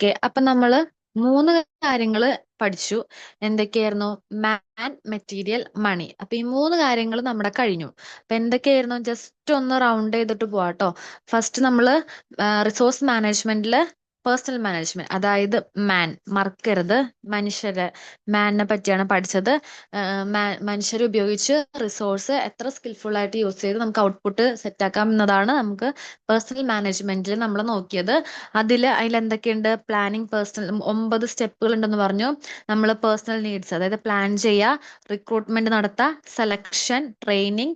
Okay, അപ്പൊ നമ്മള് മൂന്ന് കാര്യങ്ങള് പഠിച്ചു. എന്തൊക്കെയായിരുന്നു? മാൻ, മെറ്റീരിയൽ, മണി. അപ്പൊ ഈ മൂന്ന് കാര്യങ്ങൾ നമ്മുടെ കഴിഞ്ഞു. അപ്പൊ എന്തൊക്കെയായിരുന്നു? ജസ്റ്റ് ഒന്ന് റൗണ്ട് ചെയ്തിട്ട് പോവാട്ടോ. ഫസ്റ്റ് നമ്മള് റിസോഴ്സ് മാനേജ്മെന്റില് പേഴ്സണൽ മാനേജ്മെന്റ്, അതായത് മാൻ മറക്കരുത്. മനുഷ്യരെ, മാനിനെ പറ്റിയാണ് പഠിച്ചത്. മനുഷ്യരെ ഉപയോഗിച്ച് റിസോഴ്സ് എത്ര സ്കിൽഫുൾ ആയിട്ട് യൂസ് ചെയ്ത് നമുക്ക് ഔട്ട്പുട്ട് സെറ്റ് ആക്കാം എന്നതാണ് നമുക്ക് പേഴ്സണൽ മാനേജ്മെന്റിൽ നമ്മൾ നോക്കിയത്. അതിൽ എന്തൊക്കെയുണ്ട്? പ്ലാനിങ്, പേഴ്സണൽ 9 സ്റ്റെപ്പുകൾ ഉണ്ടെന്ന് പറഞ്ഞു. നമ്മൾ പേഴ്സണൽ നീഡ്സ്, അതായത് പ്ലാൻ ചെയ്യുക, റിക്രൂട്ട്മെന്റ് നടത്തുക, സെലക്ഷൻ, ട്രെയിനിങ്,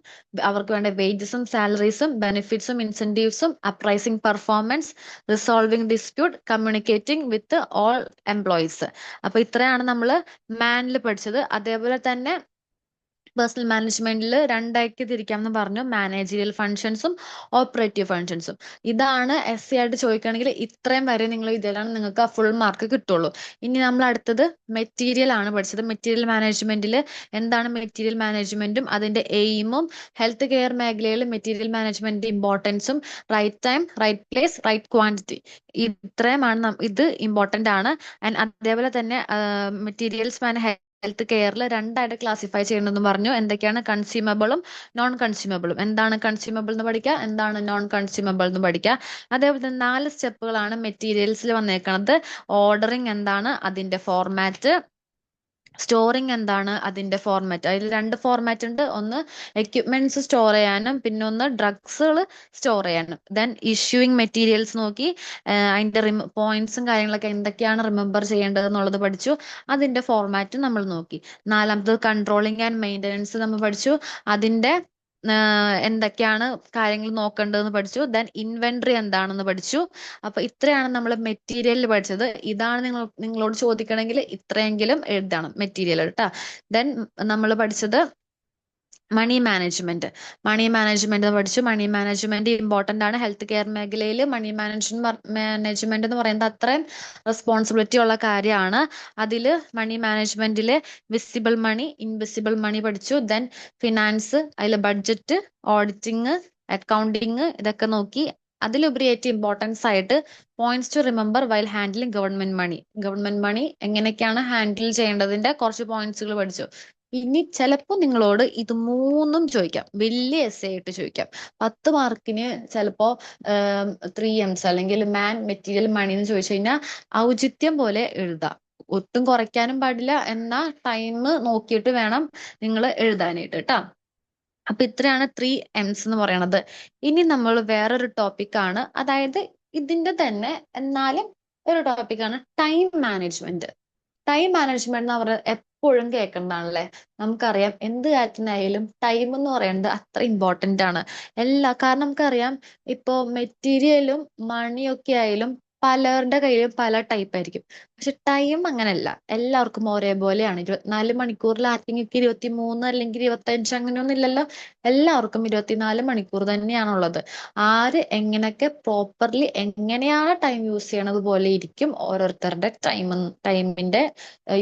അവർക്ക് വേണ്ട വേജസും സാലറീസും ബെനിഫിറ്റ്സും ഇൻസെന്റീവ്സും, appraising performance, resolving dispute, communicating with all employees. അപ്പൊ ഇത്രയാണ് നമ്മൾ മാനിൽ പഠിച്ചത്. അതേപോലെ തന്നെ പേഴ്സണൽ മാനേജ്മെന്റിൽ രണ്ടായിട്ട് തിരിക്കാമെന്ന് പറഞ്ഞു: മാനേജീരിയൽ ഫങ്ഷൻസും ഓപ്പറേറ്റീവ് ഫങ്ഷൻസും. ഇതാണ് എസ് ആയിട്ട് ചോദിക്കുകയാണെങ്കിൽ ഇത്രയും വരെ നിങ്ങൾ ഇതിലാണ് നിങ്ങൾക്ക് ആ ഫുൾ മാർക്ക് കിട്ടുള്ളൂ. ഇനി നമ്മൾ അടുത്തത് മെറ്റീരിയൽ ആണ് പഠിച്ചത്. മെറ്റീരിയൽ മാനേജ്മെന്റിൽ എന്താണ് മെറ്റീരിയൽ മാനേജ്മെന്റും അതിന്റെ എയിമും, ഹെൽത്ത് കെയർ മേഖലയിൽ മെറ്റീരിയൽ മാനേജ്മെന്റ് ഇമ്പോർട്ടൻസും, right time, right place, right quantity, ഇത്രയുമാണ്. ഇത് ഇമ്പോർട്ടന്റ് ആണ്. ആൻഡ് അതേപോലെ തന്നെ മെറ്റീരിയൽസ് ഹെൽത്ത് കെയറിൽ രണ്ടായിട്ട് ക്ലാസിഫൈ ചെയ്യണമെന്ന് പറഞ്ഞു. എന്തൊക്കെയാണ്? കൺസ്യൂമബിളും നോൺ കൺസ്യൂമബിളും. എന്താണ് കൺസ്യൂമബിൾ എന്ന് പഠിക്കുക, എന്താണ് നോൺ കൺസ്യൂമബിൾ എന്ന് പഠിക്കുക. അതേപോലെ തന്നെ 4 സ്റ്റെപ്പുകളാണ് മെറ്റീരിയൽസിൽ വന്നേക്കുന്നത്. ഓർഡറിങ് എന്താണ്, അതിന്റെ ഫോർമാറ്റ്. സ്റ്റോറിങ് എന്താണ്, അതിന്റെ ഫോർമാറ്റ്. അതിൽ 2 ഫോർമാറ്റ് ഉണ്ട്. ഒന്ന് എക്യുപ്മെന്റ്സ് സ്റ്റോർ ചെയ്യാനും പിന്നെ ഒന്ന് ഡ്രഗ്സുകൾ സ്റ്റോർ ചെയ്യാനും. ദെൻ ഇഷ്യൂയിങ് മെറ്റീരിയൽസ് നോക്കി. അതിന്റെ പോയിന്റ്സും കാര്യങ്ങളൊക്കെ എന്തൊക്കെയാണ് റിമെമ്പർ ചെയ്യേണ്ടത് എന്നുള്ളത് പഠിച്ചു. അതിന്റെ ഫോർമാറ്റും നമ്മൾ നോക്കി. നാലാമത്തത് കൺട്രോളിങ് ആൻഡ് മെയിൻ്റനൻസ് നമ്മൾ പഠിച്ചു. അതിന്റെ എന്തൊക്കെയാണ് കാര്യങ്ങൾ നോക്കേണ്ടതെന്ന് പഠിച്ചു. ദെൻ ഇൻവെന്ററി എന്താണെന്ന് പഠിച്ചു. അപ്പൊ ഇത്രയാണ് നമ്മൾ മെറ്റീരിയലിൽ പഠിച്ചത്. ഇതാണ് നിങ്ങളോട് ചോദിക്കണമെങ്കിൽ ഇത്രയെങ്കിലും എഴുതണം മെറ്റീരിയൽ കേട്ടോ. ദെൻ നമ്മൾ പഠിച്ചത് മണി മാനേജ്മെന്റ്. മണി മാനേജ്മെന്റ് പഠിച്ചു. മണി മാനേജ്മെന്റ് ഇമ്പോർട്ടന്റ് ആണ്. ഹെൽത്ത് കെയർ മേഖലയിൽ മണി മാനേജ്മെന്റ് എന്ന് പറയുന്നത് അത്രയും റെസ്പോൺസിബിലിറ്റി ഉള്ള കാര്യമാണ്. അതിൽ മണി മാനേജ്മെന്റിലെ വിസിബിൾ മണി, ഇൻവിസിബിൾ മണി പഠിച്ചു. ദെൻ ഫിനാൻസ്, അതിൽ ബഡ്ജറ്റ്, ഓഡിറ്റിംഗ്, അക്കൗണ്ടിങ്, ഇതൊക്കെ നോക്കി. അതിലുപരി ഏറ്റവും ഇമ്പോർട്ടൻസ് ആയിട്ട് points to remember while handling government money. Government money എങ്ങനെയൊക്കെയാണ് ഹാൻഡിൽ ചെയ്യേണ്ടതിന്റെ കുറച്ച് പോയിന്റ്സുകൾ പഠിച്ചു. ഇനി ചിലപ്പോൾ നിങ്ങളോട് ഇത് മൂന്നും ചോദിക്കാം, വലിയ എസ് ആയിട്ട് ചോദിക്കാം. 10 മാർക്കിന് ചിലപ്പോ 3 M's അല്ലെങ്കിൽ മാൻ, മെറ്റീരിയൽ, മണി എന്ന് ചോദിച്ചു കഴിഞ്ഞാൽ ഔചിത്യം പോലെ എഴുതാം. ഒട്ടും കുറയ്ക്കാനും പാടില്ല, എന്നാ ടൈം നോക്കിയിട്ട് വേണം നിങ്ങൾ എഴുതാനായിട്ട് കേട്ടോ. അപ്പൊ ഇത്രയാണ് 3 M's എന്ന് പറയണത്. ഇനി നമ്മൾ വേറൊരു ടോപ്പിക്കാണ്, അതായത് ഇതിന്റെ തന്നെ എന്നാലും ഒരു ടോപ്പിക്കാണ് ടൈം മാനേജ്മെന്റ്. ടൈം മാനേജ്മെന്റ് എന്ന് പറഞ്ഞാൽ എപ്പോഴും കേൾക്കുന്നതാണല്ലേ. നമുക്കറിയാം എന്ത് കാര്യത്തിനായാലും ടൈം എന്ന് പറയുന്നത് അത്ര ഇമ്പോർട്ടന്റ് ആണ്. കാരണം നമുക്കറിയാം ഇപ്പോ മെറ്റീരിയലും മണിയൊക്കെ ആയാലും പലരുടെ കയ്യിലും പല ടൈപ്പ് ആയിരിക്കും. പക്ഷെ ടൈം അങ്ങനെയല്ല, എല്ലാവർക്കും ഒരേപോലെയാണ്. 24 മണിക്കൂറിൽ ആർക്കെങ്കിലും 23 അല്ലെങ്കിൽ 25 അങ്ങനെയൊന്നും ഇല്ലല്ലോ. എല്ലാവർക്കും 24 മണിക്കൂർ തന്നെയാണുള്ളത്. ആര് എങ്ങനെയൊക്കെ പ്രോപ്പർലി എങ്ങനെയാണ് ടൈം യൂസ് ചെയ്യണത് പോലെ ഇരിക്കും ഓരോരുത്തരുടെ ടൈമിന്റെ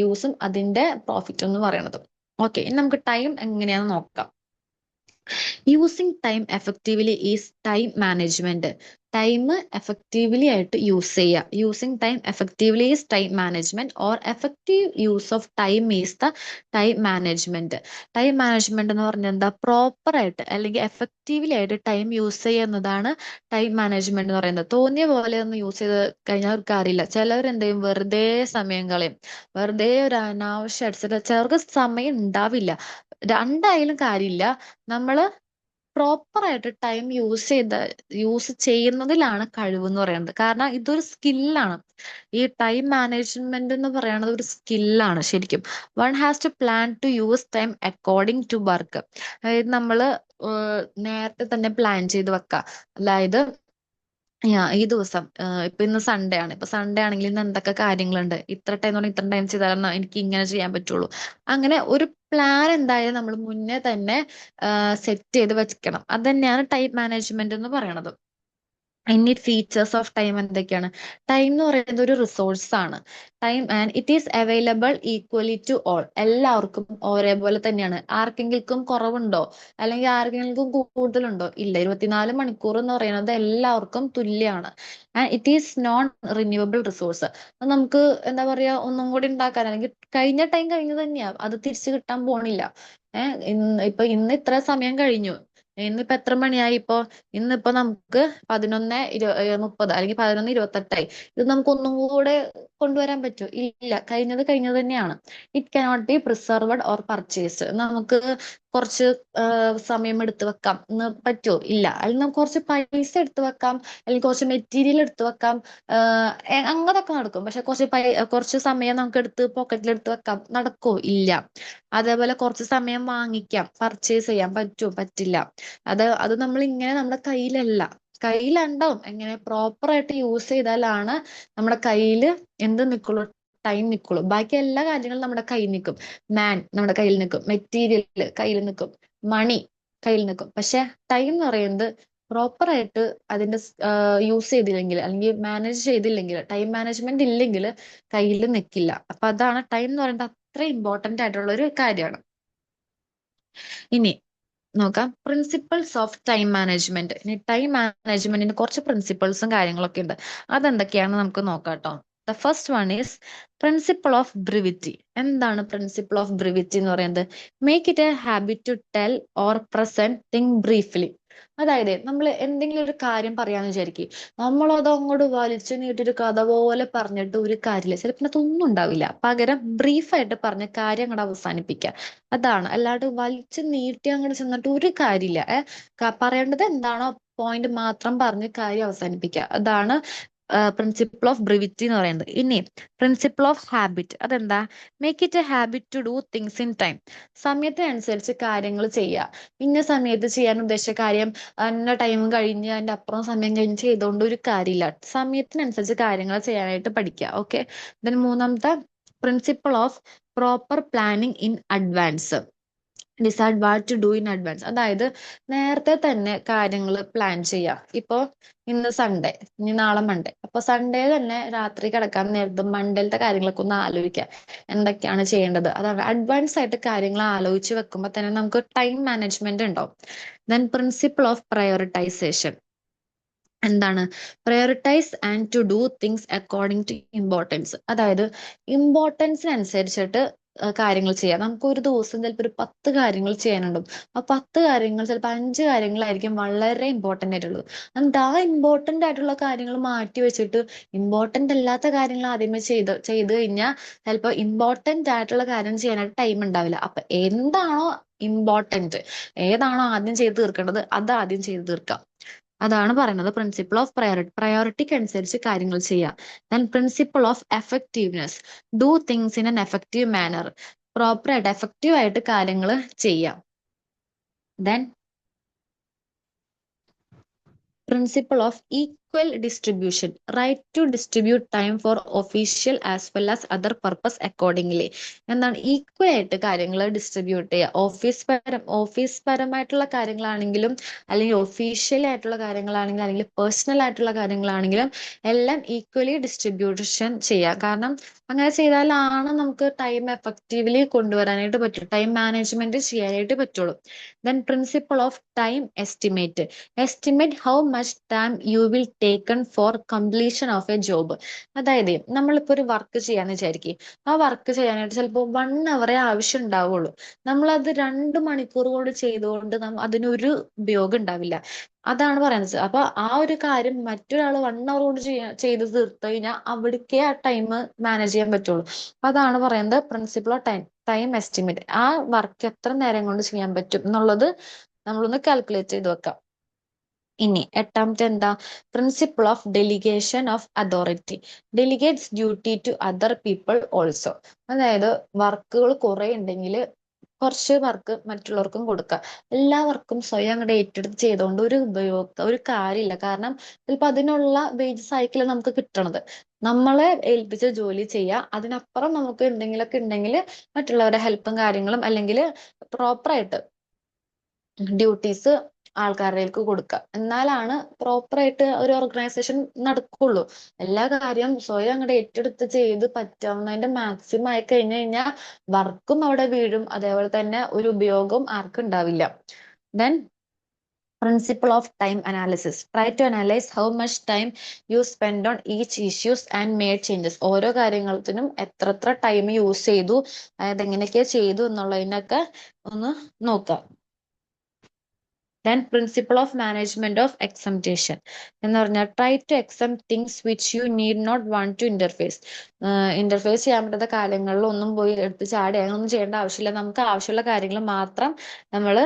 യൂസും അതിന്റെ പ്രോഫിറ്റ് എന്ന് പറയുന്നത്. ഓക്കെ, ഇനി നമുക്ക് ടൈം എങ്ങനെയാന്ന് നോക്കാം. Using time effectively is time management. Time effectively ആയിട്ട് യൂസ് ചെയ്യുക. Using time effectively is time management, or effective use of time is the time management. Time management എന്ന് പറഞ്ഞാൽ എന്താ? പ്രോപ്പർ ആയിട്ട് അല്ലെങ്കിൽ എഫക്റ്റീവ്ലി ആയിട്ട് ടൈം യൂസ് ചെയ്യുന്നതാണ് ടൈം മാനേജ്മെന്റ് എന്ന് പറയുന്നത്. തോന്നിയ പോലെ ഒന്നും യൂസ് ചെയ്ത് കഴിഞ്ഞാൽ ഒരു കാര്യമില്ല. ചിലവർ എന്ത് ചെയ്യും? വെറുതെ സമയം കളയും, വെറുതെ ഒരു അനാവശ്യം അടിച്ചിട്ട്. ചിലർക്ക് സമയം ഉണ്ടാവില്ല. രണ്ടായാലും കാര്യമില്ല. നമ്മള് പ്രോപ്പർ ആയിട്ട് ടൈം യൂസ് ചെയ്യുന്നതിലാണ് കഴിവ് എന്ന് പറയുന്നത്. കാരണം ഇതൊരു സ്കില്ലാണ്. ഈ ടൈം മാനേജ്മെന്റ് എന്ന് പറയുന്നത് ഒരു സ്കില്ലാണ് ശരിക്കും. One has to plan to use time according to work. അതായത് നമ്മള് നേരത്തെ തന്നെ പ്ലാൻ ചെയ്ത് വെക്കാം. അതായത് ഈ ദിവസം ഇപ്പൊ ഇന്ന് സൺഡേ ആണ്. ഇപ്പൊ സൺഡേ ആണെങ്കിൽ ഇന്ന് എന്തൊക്കെ കാര്യങ്ങളുണ്ട്, ഇത്ര ടൈം പറഞ്ഞാൽ ഇത്ര ടൈം ചെയ്താൽ എനിക്ക് ഇങ്ങനെ ചെയ്യാൻ പറ്റുള്ളൂ. അങ്ങനെ ഒരു പ്ലാൻ എന്തായാലും നമ്മൾ മുന്നേ തന്നെ സെറ്റ് ചെയ്ത് വെക്കണം. അത് തന്നെയാണ് ടൈം മാനേജ്മെന്റ് എന്ന് പറയണത്. ഇനി ഫീച്ചേഴ്സ് ഓഫ് ടൈം എന്തൊക്കെയാണ്? ടൈം എന്ന് പറയുന്നത് ഒരു റിസോഴ്സ് ആണ്. Time and it is available equally to all. എല്ലാവർക്കും ഒരേപോലെ തന്നെയാണ്. ആർക്കെങ്കിലും കുറവുണ്ടോ അല്ലെങ്കിൽ ആർക്കെങ്കിലും കൂടുതലുണ്ടോ? ഇല്ല. 24 മണിക്കൂർ എന്ന് പറയുന്നത് എല്ലാവർക്കും തുല്യമാണ്. And it is known renewable resource. നമുക്ക് എന്താ പറയാ, ഒന്നും കൂടി ഉണ്ടാക്കാൻ, അല്ലെങ്കിൽ കഴിഞ്ഞ ടൈം കഴിഞ്ഞു തന്നെയാ, അത് തിരിച്ചു കിട്ടാൻ പോണില്ല. ഇന്ന് ഇത്ര സമയം കഴിഞ്ഞു, ഇന്നിപ്പോ എത്ര മണിയായി? ഇന്നിപ്പോ നമുക്ക് 11:30 അല്ലെങ്കിൽ 11:28. ഇത് നമുക്ക് ഒന്നും കൂടെ കൊണ്ടുവരാൻ പറ്റുമോ? ഇല്ല. കഴിഞ്ഞത് കഴിഞ്ഞത് തന്നെയാണ്. It cannot be preserved or purchase. നമുക്ക് കുറച്ച് സമയം എടുത്തു വെക്കാം എന്ന് പറ്റുമോ? ഇല്ല. അല്ലെങ്കിൽ നമുക്ക് കുറച്ച് പൈസ എടുത്തു വെക്കാം, അല്ലെങ്കിൽ കുറച്ച് മെറ്റീരിയൽ എടുത്തു വെക്കാം. അങ്ങനൊക്കെ നടക്കും. പക്ഷെ കുറച്ച് സമയം നമുക്ക് എടുത്ത് പോക്കറ്റിൽ എടുത്ത് വെക്കാം, നടക്കോ? ഇല്ല. അതേപോലെ കുറച്ച് സമയം വാങ്ങിക്കാം, പർച്ചേസ് ചെയ്യാൻ പറ്റുമോ? പറ്റില്ല. അത് നമ്മൾ ഇങ്ങനെ നമ്മുടെ കയ്യിലുണ്ടാവും. എങ്ങനെ പ്രോപ്പർ ആയിട്ട് യൂസ് ചെയ്താലാണ് നമ്മുടെ കയ്യിൽ എന്ത് നിക്കുള്ളൂ? ടൈം നിക്കുള്ളൂ. ബാക്കി എല്ലാ കാര്യങ്ങളും നമ്മുടെ കയ്യിൽ നിൽക്കും. നമ്മുടെ കയ്യിൽ നിൽക്കും, മെറ്റീരിയൽ കയ്യിൽ നിൽക്കും, മണി കയ്യിൽ നിൽക്കും. പക്ഷെ ടൈം എന്ന് പറയുന്നത് പ്രോപ്പർ ആയിട്ട് അതിന്റെ യൂസ് ചെയ്തില്ലെങ്കിൽ, അല്ലെങ്കിൽ മാനേജ് ചെയ്തില്ലെങ്കിൽ, ടൈം മാനേജ്മെന്റ് ഇല്ലെങ്കിൽ കയ്യിൽ നിൽക്കില്ല. അപ്പൊ അതാണ് ടൈം എന്ന് പറയുന്നത് അത്ര ഇമ്പോർട്ടന്റ് ആയിട്ടുള്ള ഒരു കാര്യമാണ്. ഇനി നോക്കാം, പ്രിൻസിപ്പിൾസ് ഓഫ് ടൈം മാനേജ്മെന്റ്. ഇനി ടൈം മാനേജ്മെന്റിന് കുറച്ച് പ്രിൻസിപ്പിൾസും കാര്യങ്ങളൊക്കെ ഉണ്ട്. അതെന്തൊക്കെയാണെന്ന് നമുക്ക് നോക്കാം കേട്ടോ. The first one is principle of brevity. എന്താണ് പ്രിൻസിപ്പിൾ ഓഫ് ബ്രിവിറ്റി എന്ന് പറയുന്നത്? Make it a habit to tell or present thing briefly. അതായത് നമ്മൾ എന്തെങ്കിലും ഒരു കാര്യം പറയാന്ന് വിചാരിക്കും, നമ്മളത് അങ്ങോട്ട് വലിച്ചു നീട്ടിയൊരു കഥ പോലെ പറഞ്ഞിട്ട് ഒരു കാര്യമില്ല. ചിലപ്പോൾ അതൊന്നും ഉണ്ടാവില്ല. പകരം ബ്രീഫായിട്ട് പറഞ്ഞ കാര്യം അങ്ങോട്ട് അവസാനിപ്പിക്കുക. അതാണ്. അല്ലാണ്ട് വലിച്ചു നീട്ടി അങ്ങോട്ട് ചെന്നിട്ട് ഒരു കാര്യമില്ല. പറയേണ്ടത് എന്താണോ പോയിന്റ് മാത്രം പറഞ്ഞ് കാര്യം അവസാനിപ്പിക്കുക. അതാണ് പ്രിൻസിപ്പിൾ ഓഫ് ബ്രിവിറ്റി എന്ന് പറയുന്നത്. ഇനി പ്രിൻസിപ്പിൾ ഓഫ് ഹാബിറ്റ്. അതെന്താ? Make it a habit to do things in time. സമയത്തിനനുസരിച്ച് കാര്യങ്ങൾ ചെയ്യുക. ഇന്ന സമയത്ത് ചെയ്യാൻ ഉദ്ദേശിച്ച കാര്യം അന്ന ടൈം കഴിഞ്ഞ് അതിന്റെ അപ്പുറം സമയം കഴിഞ്ഞ് ചെയ്തുകൊണ്ട് ഒരു കാര്യമില്ല. സമയത്തിനനുസരിച്ച് കാര്യങ്ങൾ ചെയ്യാനായിട്ട് പഠിക്കുക. ഓക്കെ. ദെൻ മൂന്നാമത്തെ principle of proper planning in advance. Decide what to do in advance. അതായത് നേരത്തെ തന്നെ കാര്യങ്ങൾ പ്ലാൻ ചെയ്യാം. ഇപ്പോ ഇന്ന് സൺഡേ, ഇനി നാളെ മൺഡേ. അപ്പൊ സൺഡേ തന്നെ രാത്രി കിടക്കാൻ നേരത്ത് മൺഡേലത്തെ കാര്യങ്ങളൊക്കെ ഒന്ന് ആലോചിക്കാം, എന്തൊക്കെയാണ് ചെയ്യേണ്ടത്. അതാണ് അഡ്വാൻസ് ആയിട്ട് കാര്യങ്ങൾ ആലോചിച്ച് വെക്കുമ്പോൾ തന്നെ നമുക്ക് ടൈം മാനേജ്മെന്റ് ഉണ്ടാവും. Then principle of prioritisation. എന്താണ്? Prioritise and to do things according to importance. അതായത് ഇമ്പോർട്ടൻസിനനുസരിച്ചിട്ട് കാര്യങ്ങൾ ചെയ്യാം. നമുക്ക് ഒരു ദിവസം ചിലപ്പോൾ ഒരു 10 കാര്യങ്ങൾ ചെയ്യാനുണ്ടാവും. ആ 10 കാര്യങ്ങൾ ചിലപ്പോൾ 5 കാര്യങ്ങളായിരിക്കും വളരെ ഇമ്പോർട്ടന്റ് ആയിട്ടുള്ളത്. എന്നിട്ട് ആ ഇമ്പോർട്ടന്റ് ആയിട്ടുള്ള കാര്യങ്ങൾ മാറ്റി വെച്ചിട്ട് ഇമ്പോർട്ടന്റ് അല്ലാത്ത കാര്യങ്ങൾ ആദ്യമേ ചെയ്ത് കഴിഞ്ഞാൽ ചിലപ്പോൾ ഇമ്പോർട്ടന്റ് ആയിട്ടുള്ള കാര്യം ചെയ്യാനായിട്ട് ടൈം ഉണ്ടാവില്ല. അപ്പൊ എന്താണോ ഇമ്പോർട്ടന്റ്, ഏതാണോ ആദ്യം ചെയ്ത് തീർക്കേണ്ടത്, അത് ആദ്യം ചെയ്ത് തീർക്കാം. അതാണ് പറയുന്നത് പ്രിൻസിപ്പിൾ ഓഫ് പ്രയോറിറ്റിക്ക് അനുസരിച്ച് കാര്യങ്ങൾ ചെയ്യാം. Then principle of effectiveness. Do things in an effective manner. Proper ആയിട്ട് എഫക്റ്റീവ് ആയിട്ട് കാര്യങ്ങൾ ചെയ്യാം. Then principle of equal distribution. Right to distribute time for official as well as other purpose accordingly. എന്താണ്? Equal ആയിട്ട് കാര്യങ്ങൾ ഡിസ്ട്രിബ്യൂട്ട് ചെയ്യുക. Office പരമായിട്ടുള്ള കാര്യങ്ങളാണെങ്കിലും, അല്ലെങ്കിൽ ഒഫീഷ്യൽ ആയിട്ടുള്ള കാര്യങ്ങളാണെങ്കിലും, അല്ലെങ്കിൽ പേഴ്സണൽ ആയിട്ടുള്ള കാര്യങ്ങളാണെങ്കിലും എല്ലാം ഈക്വലി ഡിസ്ട്രിബ്യൂഷൻ ചെയ്യുക. കാരണം അങ്ങനെ ചെയ്താലാണ് നമുക്ക് ടൈം എഫക്റ്റീവ്ലി കൊണ്ടുവരാനായിട്ട് പറ്റും, ടൈം മാനേജ്മെന്റ് ചെയ്യാനായിട്ട് പറ്റുള്ളൂ. Then principle of time estimate. Estimate how much time you will taken four completion of A job. അതായത് നമ്മളിപ്പോ ഒരു വർക്ക് ചെയ്യാന്ന് വിചാരിക്കും. ആ വർക്ക് ചെയ്യാനായിട്ട് ചിലപ്പോൾ 1 അവറേ ആവശ്യം ഉണ്ടാവുള്ളൂ. നമ്മളത് 2 മണിക്കൂർ കൊണ്ട് ചെയ്തുകൊണ്ട് അതിനൊരു ഉപയോഗം ഉണ്ടാവില്ല. അതാണ് പറയുന്നത്. അപ്പൊ ആ ഒരു കാര്യം മറ്റൊരാൾ 1 അവർ കൊണ്ട് ചെയ്ത് തീർത്തു കഴിഞ്ഞാൽ അവിടേക്കേ ആ ടൈം മാനേജ് ചെയ്യാൻ പറ്റുള്ളൂ. അതാണ് പറയുന്നത് പ്രിൻസിപ്പിൾ ഓഫ് ടൈം എസ്റ്റിമേറ്റ്. ആ വർക്ക് എത്ര നേരം കൊണ്ട് ചെയ്യാൻ പറ്റും എന്നുള്ളത് നമ്മളൊന്ന് കാൽക്കുലേറ്റ് ചെയ്ത് വെക്കാം. ഇനി എട്ടാമത്തെ എന്താ? Principle of delegation of authority. Delegates duty to other people also. അതായത് വർക്കുകൾ കുറെ ഉണ്ടെങ്കിൽ കുറച്ച് വർക്ക് മറ്റുള്ളവർക്കും കൊടുക്കുക. എല്ലാ വർക്കും സ്വയം അങ്ങോട്ട് ഏറ്റെടുത്ത് ചെയ്തുകൊണ്ട് ഒരു കാര്യമില്ല. കാരണം ചിലപ്പോൾ അതിനുള്ള വേജ് സൈക്കിൾ നമുക്ക് കിട്ടണത്. നമ്മളെ ഏൽപ്പിച്ച ജോലി ചെയ്യുക, അതിനപ്പുറം നമുക്ക് എന്തെങ്കിലുമൊക്കെ ഉണ്ടെങ്കിൽ മറ്റുള്ളവരുടെ ഹെൽപ്പും കാര്യങ്ങളും, അല്ലെങ്കിൽ പ്രോപ്പറായിട്ട് ഡ്യൂട്ടീസ് ആൾക്കാരിലേക്ക് കൊടുക്കുക. എന്നാലാണ് പ്രോപ്പറായിട്ട് ഒരു ഓർഗനൈസേഷൻ നടക്കുള്ളൂ. എല്ലാ കാര്യം സ്വയം അങ്ങോട്ട് ഏറ്റെടുത്ത് ചെയ്ത് പറ്റാവുന്നതിന്റെ മാക്സിമം ആയി കഴിഞ്ഞു കഴിഞ്ഞാൽ വർക്കും അവിടെ വീഴും, അതേപോലെ തന്നെ ഒരു ഉപയോഗം ആർക്കും ഉണ്ടാവില്ല. Then principle of time analysis. Try to analyze how much time you spend on each issues and made changes. ഓരോ കാര്യങ്ങൾക്കും എത്ര ടൈം യൂസ് ചെയ്തു, അതായത് എങ്ങനെയൊക്കെ ചെയ്തു എന്നുള്ളതിനൊക്കെ ഒന്ന് നോക്കാം. Then principle of management of exemption എന്ന് പറഞ്ഞാൽ try to exempt things which you need not want to interface. Interface ചെയ്യാൻ പറ്റാത്ത കാര്യങ്ങളിൽ ഒന്നും പോയി എടുത്ത് ചാടി അങ്ങനൊന്നും ചെയ്യേണ്ട ആവശ്യമില്ല. നമുക്ക് ആവശ്യമുള്ള കാര്യങ്ങൾ മാത്രം നമ്മൾ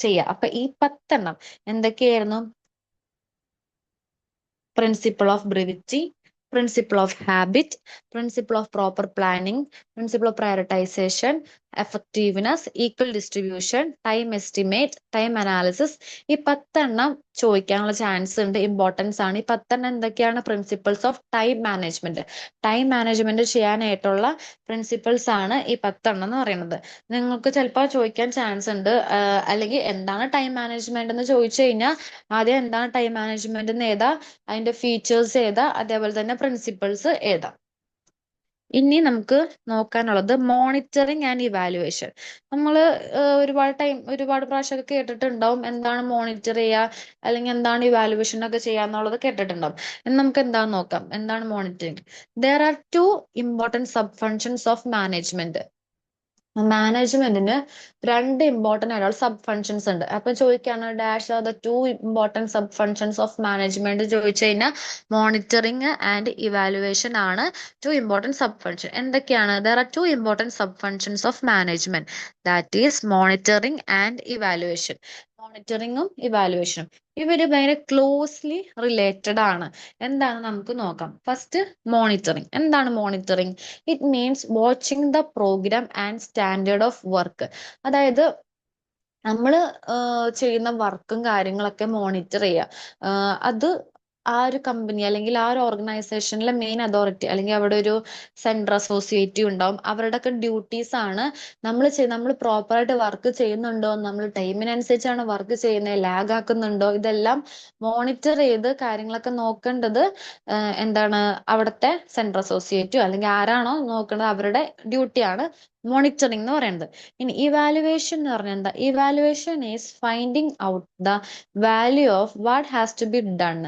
ചെയ്യാം. അപ്പൊ ഈ 10 എന്തൊക്കെയായിരുന്നു? principle of brevity, principle of habit, principle of proper planning, principle of prioritization, effectiveness, equal distribution, time estimate, time analysis. ഈ 10 ചോദിക്കാനുള്ള ചാൻസ് ഉണ്ട്, ഇമ്പോർട്ടൻസ് ആണ്. ഈ 10 എന്തൊക്കെയാണ്? Principles of time management. Time management ചെയ്യാനായിട്ടുള്ള പ്രിൻസിപ്പിൾസ് ആണ് ഈ 10 എന്ന് പറയുന്നത്. നിങ്ങൾക്ക് ചിലപ്പോൾ ചോദിക്കാൻ ചാൻസ് ഉണ്ട്, അല്ലെങ്കിൽ എന്താണ് ടൈം മാനേജ്മെന്റ് എന്ന് ചോദിച്ചു കഴിഞ്ഞാൽ ആദ്യം എന്താണ് ടൈം മാനേജ്മെന്റ് എന്ന് ഏതാ, അതിന്റെ ഫീച്ചേഴ്സ് ഏതാ, അതേപോലെ തന്നെ പ്രിൻസിപ്പിൾസ് ഏതാ. ഇനി നമുക്ക് നോക്കാനുള്ളത് മോണിറ്ററിങ് ആൻഡ് ഇവാലുവേഷൻ. നമ്മൾ ഒരുപാട് പ്രാവശ്യമൊക്കെ കേട്ടിട്ടുണ്ടാവും എന്താണ് മോണിറ്റർ ചെയ്യുക അല്ലെങ്കിൽ എന്താണ് ഇവാലുവേഷൻ ഒക്കെ ചെയ്യുക എന്നുള്ളത് കേട്ടിട്ടുണ്ടാവും. നമുക്ക് എന്താന്ന് നോക്കാം, എന്താണ് monitoring. There are 2 important sub functions of management. മാനേജ്മെന്റിന് 2 ഇമ്പോർട്ടന്റ് ആയിട്ടുള്ള സബ് ഫങ്ഷൻസ് ഉണ്ട്. അപ്പൊ ചോദിക്കാണ് dash are the 2 important sub functions of management ചോദിച്ചു കഴിഞ്ഞാൽ മോണിറ്ററിങ് ആൻഡ് ഇവാലുവേഷൻ ആണ് 2 ഇമ്പോർട്ടന്റ് സബ് ഫങ്ഷൻ. എന്തൊക്കെയാണ്? There are 2 important sub functions of management, that is monitoring and evaluation. മോണിറ്ററിങ്ങും ഇവാലുവേഷനും ഇവര് ഭയങ്കര ക്ലോസ്ലി റിലേറ്റഡ് ആണ്. എന്താണ് നമുക്ക് നോക്കാം. First monitoring. എന്താണ് monitoring? It means watching the programme and standard of work. അതായത് നമ്മൾ ചെയ്യുന്ന വർക്കും കാര്യങ്ങളൊക്കെ മോണിറ്റർ ചെയ്യുക. അത് ആ ഒരു കമ്പനി അല്ലെങ്കിൽ ആ ഒരു ഓർഗനൈസേഷനിലെ മെയിൻ അതോറിറ്റി അല്ലെങ്കിൽ അവിടെ ഒരു സെൻട്രൽ അസോസിയേറ്റീവ് ഉണ്ടാവും. അവരുടെയൊക്കെ ഡ്യൂട്ടീസ് ആണ് നമ്മൾ പ്രോപ്പറായിട്ട് വർക്ക് ചെയ്യുന്നുണ്ടോ, നമ്മൾ ടൈമിനനുസരിച്ചാണ് വർക്ക് ചെയ്യുന്നത്, ലാഗ് ആക്കുന്നുണ്ടോ, ഇതെല്ലാം മോണിറ്റർ ചെയ്ത് കാര്യങ്ങളൊക്കെ നോക്കേണ്ടത് എന്താണ് അവിടുത്തെ സെൻട്രൽ അസോസിയേറ്റീവ് അല്ലെങ്കിൽ ആരാണോ നോക്കുന്നത് അവരുടെ ഡ്യൂട്ടിയാണ് മോണിറ്ററിംഗ് എന്ന് പറയുന്നത്. ഇനി ഇവാലുവേഷൻ എന്ന് പറഞ്ഞാൽ എന്താ? Evaluation is finding out the value of what has to be done.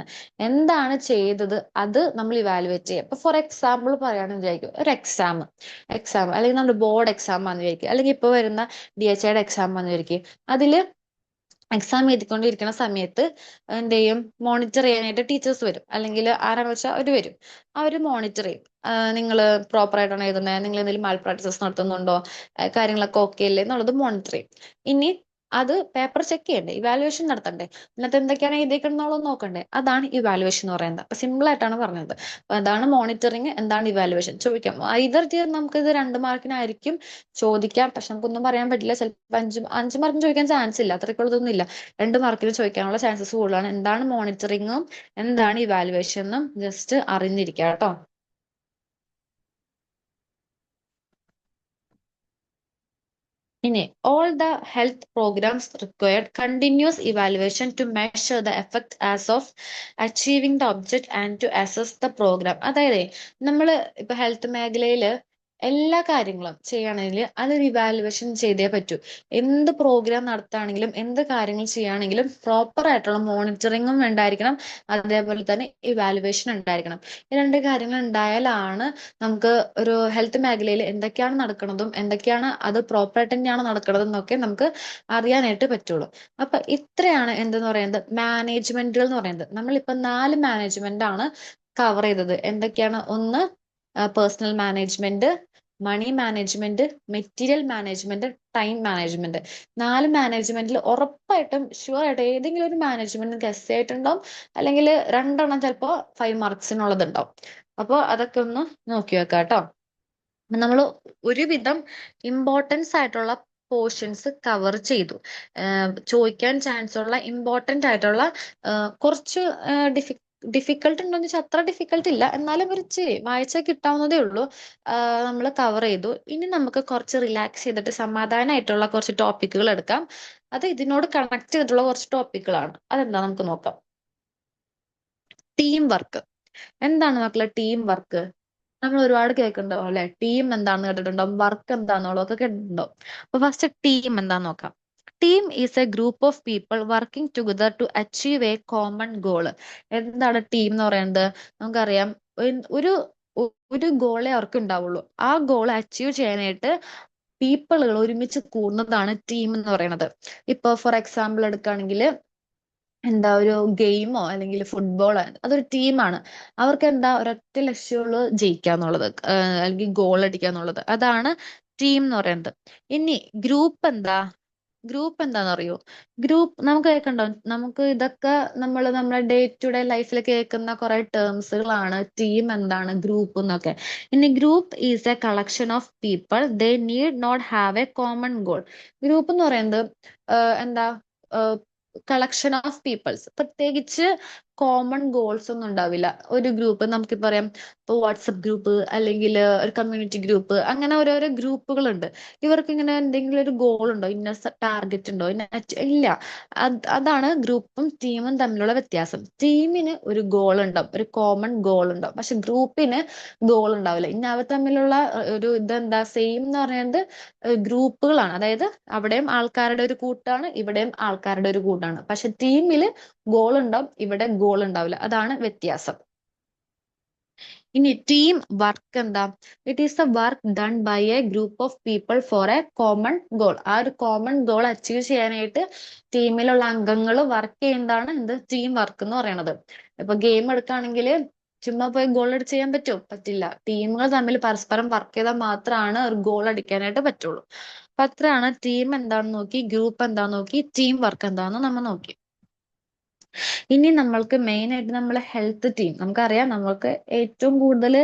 എന്താണ് ചെയ്തത് അത് നമ്മൾ ഇവാലുവേറ്റ് ചെയ്യുക. ഇപ്പൊ ഫോർ എക്സാമ്പിൾ പറയുകയാണെന്ന് വിചാരിക്കും, ഒരു എക്സാം അല്ലെങ്കിൽ നമ്മുടെ ബോർഡ് എക്സാം ആണെന്ന് വിചാരിക്കും, അല്ലെങ്കിൽ ഇപ്പൊ വരുന്ന DHIയുടെ എക്സാം ആണെന്ന് വിചാരിക്കും. അതില് എക്സാം എഴുതിക്കൊണ്ടിരിക്കുന്ന സമയത്ത് എന്ത് ചെയ്യും? മോണിറ്റർ ചെയ്യാനായിട്ട് ടീച്ചേഴ്സ് വരും, അല്ലെങ്കിൽ ആരാന്ന് വെച്ചാൽ അവർ വരും. അവർ മോണിറ്റർ ചെയ്യും. നിങ്ങൾ പ്രോപ്പർ ആയിട്ടാണ് എഴുതുന്നത്, നിങ്ങൾ എന്തെങ്കിലും മാൽ പ്രാക്ടീസസ് നടത്തുന്നുണ്ടോ, കാര്യങ്ങളൊക്കെ ഓക്കെ അല്ലേ എന്നുള്ളത് മോണിറ്റർ ചെയ്യും. ഇനി അത് പേപ്പർ ചെക്ക് ചെയ്യണ്ടേ, ഇവാലുവേഷൻ നടത്തണ്ടേ, എന്നിട്ട് എന്തൊക്കെയാണ് എഴുതിയേക്കുന്നുള്ളത് നോക്കണ്ടേ. അതാണ് ഇവാലുവേഷൻ എന്ന് പറയുന്നത്. അപ്പൊ സിമ്പിൾ ആയിട്ടാണ് പറഞ്ഞത്. അതാണ് മോണിറ്ററിങ്, എന്താണ് ഇവാലുവേഷൻ ചോദിക്കാം. ഐദർ നമുക്ക് ഇത് 2 മാർക്കിനായിരിക്കും ചോദിക്കാം, പക്ഷെ നമുക്കൊന്നും പറയാൻ പറ്റില്ല. ചിലപ്പോൾ 5 മാർക്കിന് ചോദിക്കാൻ ചാൻസ് ഇല്ല, അത്രയ്ക്കുള്ളതൊന്നും ഇല്ല. 2 മാർക്കിന് ചോദിക്കാനുള്ള ചാൻസസ് കൂടുതലാണ്. എന്താണ് മോണിറ്ററിങ്ങും എന്താണ് ഇവാലുവേഷൻ എന്നും ജസ്റ്റ് അറിഞ്ഞിരിക്കുക കേട്ടോ. ഇനി all the health programs required continuous evaluation to measure the effect as of achieving the object and to assess the program. അതായത് നമ്മൾ ഇപ്പൊ ഹെൽത്ത് മേഖലയിൽ എല്ലാ കാര്യങ്ങളും ചെയ്യണമെങ്കിൽ അതൊരു ഇവാലുവേഷൻ ചെയ്തേ പറ്റൂ. എന്ത് പ്രോഗ്രാം നടത്തുകയാണെങ്കിലും എന്ത് കാര്യങ്ങൾ ചെയ്യുകയാണെങ്കിലും പ്രോപ്പർ ആയിട്ടുള്ള മോണിറ്ററിങ്ങും ഉണ്ടായിരിക്കണം, അതേപോലെ തന്നെ ഇവാലുവേഷൻ ഉണ്ടായിരിക്കണം. ഈ 2 കാര്യങ്ങൾ ഉണ്ടായാലാണ് നമുക്ക് ഒരു ഹെൽത്ത് മേഖലയിൽ എന്തൊക്കെയാണ് നടക്കുന്നതും എന്തൊക്കെയാണ് അത് പ്രോപ്പറായിട്ട് തന്നെയാണ് നടക്കുന്നതും എന്നൊക്കെ നമുക്ക് അറിയാനായിട്ട് പറ്റുള്ളൂ. അപ്പൊ ഇത്രയാണ് എന്തെന്ന് പറയുന്നത് മാനേജ്മെന്റുകൾ എന്ന് പറയുന്നത്. നമ്മളിപ്പോ 4 മാനേജ്മെന്റ് ആണ് കവർ ചെയ്തത്. എന്തൊക്കെയാണ്? ഒന്ന് personal management, money management, material management, time management. 4 മാനേജ്മെന്റിൽ ഉറപ്പായിട്ടും ഷുവർ ആയിട്ട് ഏതെങ്കിലും ഒരു മാനേജ്മെന്റ് ഗസ് ആയിട്ടുണ്ടാവും, അല്ലെങ്കിൽ 2 ചിലപ്പോ 5 മാർക്സിനുള്ളത് ഉണ്ടാവും. അപ്പോൾ അതൊക്കെ ഒന്ന് നോക്കി വെക്കാം കേട്ടോ. നമ്മൾ ഒരുവിധം ഇമ്പോർട്ടൻസ് ആയിട്ടുള്ള പോർഷൻസ് കവർ ചെയ്തു. ചോദിക്കാൻ ചാൻസ് ഉള്ള ഇമ്പോർട്ടന്റ് ആയിട്ടുള്ള കുറച്ച് ഡിഫിക്കൽട്ട് ഉണ്ടോ എന്ന് വെച്ചാൽ അത്ര ഡിഫിക്കൽട്ട് ഇല്ല, എന്നാലും ഒരു ഇച്ചിരി വായിച്ചാൽ കിട്ടാവുന്നതേ ഉള്ളൂ. നമ്മൾ കവർ ചെയ്തു. ഇനി നമുക്ക് കുറച്ച് റിലാക്സ് ചെയ്തിട്ട് സമാധാനമായിട്ടുള്ള കുറച്ച് ടോപ്പിക്കുകൾ എടുക്കാം. അത് ഇതിനോട് കണക്ട് ചെയ്തിട്ടുള്ള കുറച്ച് ടോപ്പിക്കുകളാണ്. അതെന്താ നമുക്ക് നോക്കാം. Team work. എന്താണ് മക്കളെ ടീം വർക്ക്? നമ്മൾ ഒരുപാട് കേൾക്കുന്നുണ്ടാവും അല്ലെ, ടീം എന്താണെന്ന് കേട്ടിട്ടുണ്ടാവും, വർക്ക് എന്താണെന്നുള്ളതൊക്കെ കേട്ടിട്ടുണ്ടാവും. അപ്പൊ ഫസ്റ്റ് ടീം എന്താന്ന് നോക്കാം. Team is a group of people working together to achieve a common goal. എന്താണ് ടീം എന്ന് പറയുന്നത്? നമുക്കറിയാം, ഒരു ഒരു ഗോളേ അവർക്ക് ഉണ്ടാവുള്ളൂ. ആ ഗോൾ അച്ചീവ് ചെയ്യാനായിട്ട് പീപ്പിളുകൾ ഒരുമിച്ച് കൂടുന്നതാണ് ടീം എന്ന് പറയുന്നത്. ഇപ്പൊ ഫോർ എക്സാമ്പിൾ എടുക്കുകയാണെങ്കിൽ എന്താ, ഒരു ഗെയിമോ അല്ലെങ്കിൽ ഫുട്ബോളോ, അതൊരു ടീമാണ്. അവർക്ക് എന്താ ഒരൊറ്റ ലക്ഷ്യമുള്ളൂ, ജയിക്കാന്നുള്ളത്, അല്ലെങ്കിൽ ഗോൾ അടിക്കാന്നുള്ളത്. അതാണ് ടീം എന്ന് പറയുന്നത്. ഇനി ഗ്രൂപ്പ് എന്താ? ഗ്രൂപ്പ് എന്താന്ന് അറിയോ? ഗ്രൂപ്പ് നമുക്ക് കേൾക്കണ്ടോ? നമുക്ക് ഇതൊക്കെ നമ്മൾ നമ്മുടെ ഡേ ടു ഡേ ലൈഫിൽ കേൾക്കുന്ന കുറെ ടേംസുകളാണ്. ടീം എന്താണ്, ഗ്രൂപ്പ് എന്നൊക്കെ. ഇനി group is a collection of people, they need not have a common goal. Group എന്ന് പറയുന്നത് എന്താ, കളക്ഷൻ ഓഫ് പീപ്പിൾസ്, പ്രത്യേകിച്ച് കോമൺ ഗോൾസ് ഒന്നും ഉണ്ടാവില്ല. ഒരു ഗ്രൂപ്പ് നമുക്ക് പറയാം, ഇപ്പോൾ വാട്സപ്പ് ഗ്രൂപ്പ് അല്ലെങ്കിൽ ഒരു കമ്മ്യൂണിറ്റി ഗ്രൂപ്പ്, അങ്ങനെ ഓരോരോ ഗ്രൂപ്പുകൾ ഉണ്ട്. ഇവർക്ക് ഇങ്ങനെ എന്തെങ്കിലും ഒരു ഗോൾ ഉണ്ടോ, ഇന്ന ടാർഗറ്റ് ഉണ്ടോ, ഇല്ല. അതാണ് ഗ്രൂപ്പും ടീമും തമ്മിലുള്ള വ്യത്യാസം. ടീമിന് ഒരു ഗോൾ ഉണ്ടാവും, ഒരു കോമൺ ഗോൾ ഉണ്ടാവും. പക്ഷെ ഗ്രൂപ്പിന് ഗോൾ ഉണ്ടാവില്ല. ഇനി അവർ തമ്മിലുള്ള ഒരു ഇതെന്താ സെയിം എന്ന് പറയുന്നത്, ഗ്രൂപ്പുകളാണ്. അതായത് അവിടെയും ആൾക്കാരുടെ ഒരു കൂട്ടാണ്, ഇവിടെയും ആൾക്കാരുടെ ഒരു കൂട്ടാണ്. പക്ഷെ ടീമിൽ ഗോൾ ഉണ്ടാവും, ഇവിടെ ഗോൾ ഉണ്ടാവില്ല. അതാണ് വ്യത്യാസം. ഇനി ടീം വർക്ക് എന്താ? It is the work done by a group of people for a common goal. ആ ഒരു കോമൺ ഗോൾ അച്ചീവ് ചെയ്യാനായിട്ട് ടീമിലുള്ള അംഗങ്ങൾ വർക്ക് ചെയ്യുന്നതാണ് എന്ത്, ടീം വർക്ക് എന്ന് പറയുന്നത്. ഇപ്പൊ ഗെയിം എടുക്കുകയാണെങ്കിൽ ചുമ്മാ പോയി ഗോൾ അടിച്ച് ചെയ്യാൻ പറ്റുമോ? പറ്റില്ല. ടീമുകൾ തമ്മിൽ പരസ്പരം വർക്ക് ചെയ്താൽ മാത്രമാണ് ഒരു ഗോൾ അടിക്കാനായിട്ട് പറ്റുള്ളൂ. അപ്പൊ അത്രയാണ് ടീം എന്താണെന്ന് നോക്കി, ഗ്രൂപ്പ് എന്താന്ന് നോക്കി, ടീം വർക്ക് എന്താന്ന് നമ്മൾ നോക്കി. ഇനി നമ്മൾക്ക് മെയിൻ ആയിട്ട് നമ്മളെ ഹെൽത്ത് ടീം, നമുക്കറിയാം നമ്മൾക്ക് ഏറ്റവും കൂടുതൽ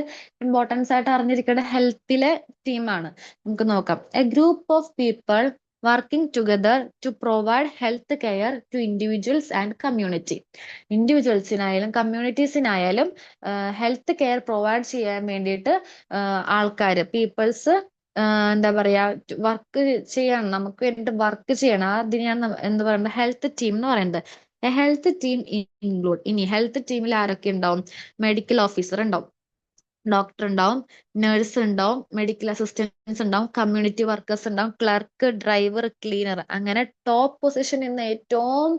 ഇമ്പോർട്ടൻസ് ആയിട്ട് അറിഞ്ഞിരിക്കേണ്ട ഹെൽത്തിലെ ടീമാണ്. നമുക്ക് നോക്കാം. A group of people working together to provide health care to individuals and community. ഇൻഡിവിജ്വൽസിനായാലും കമ്മ്യൂണിറ്റീസിനായാലും ഹെൽത്ത് കെയർ പ്രൊവൈഡ് ചെയ്യാൻ വേണ്ടിയിട്ട് ആൾക്കാർ, പീപ്പിൾസ് എന്താ പറയാ, വർക്ക് ചെയ്യണം, നമുക്ക് വേണ്ടിയിട്ട് വർക്ക് ചെയ്യണം. അതിനെയാണ് എന്താ പറയുന്നത്, ഹെൽത്ത് ടീം എന്ന് പറയുന്നത്. ഹെൽത്ത് ടീം ഇൻക്ലൂഡ്, ഇനി ഹെൽത്ത് ടീമിൽ ആരൊക്കെ ഉണ്ടാവും? മെഡിക്കൽ ഓഫീസർ ഉണ്ടാവും, ഡോക്ടർ ഉണ്ടാവും, നഴ്സ് ഉണ്ടാവും, മെഡിക്കൽ അസിസ്റ്റൻസ് ഉണ്ടാവും, കമ്മ്യൂണിറ്റി വർക്കേഴ്സ് ഉണ്ടാവും, ക്ലർക്ക്, ഡ്രൈവർ, ക്ലീനർ. അങ്ങനെ ടോപ്പ് പൊസിഷൻ ഇന്ന് ഏറ്റവും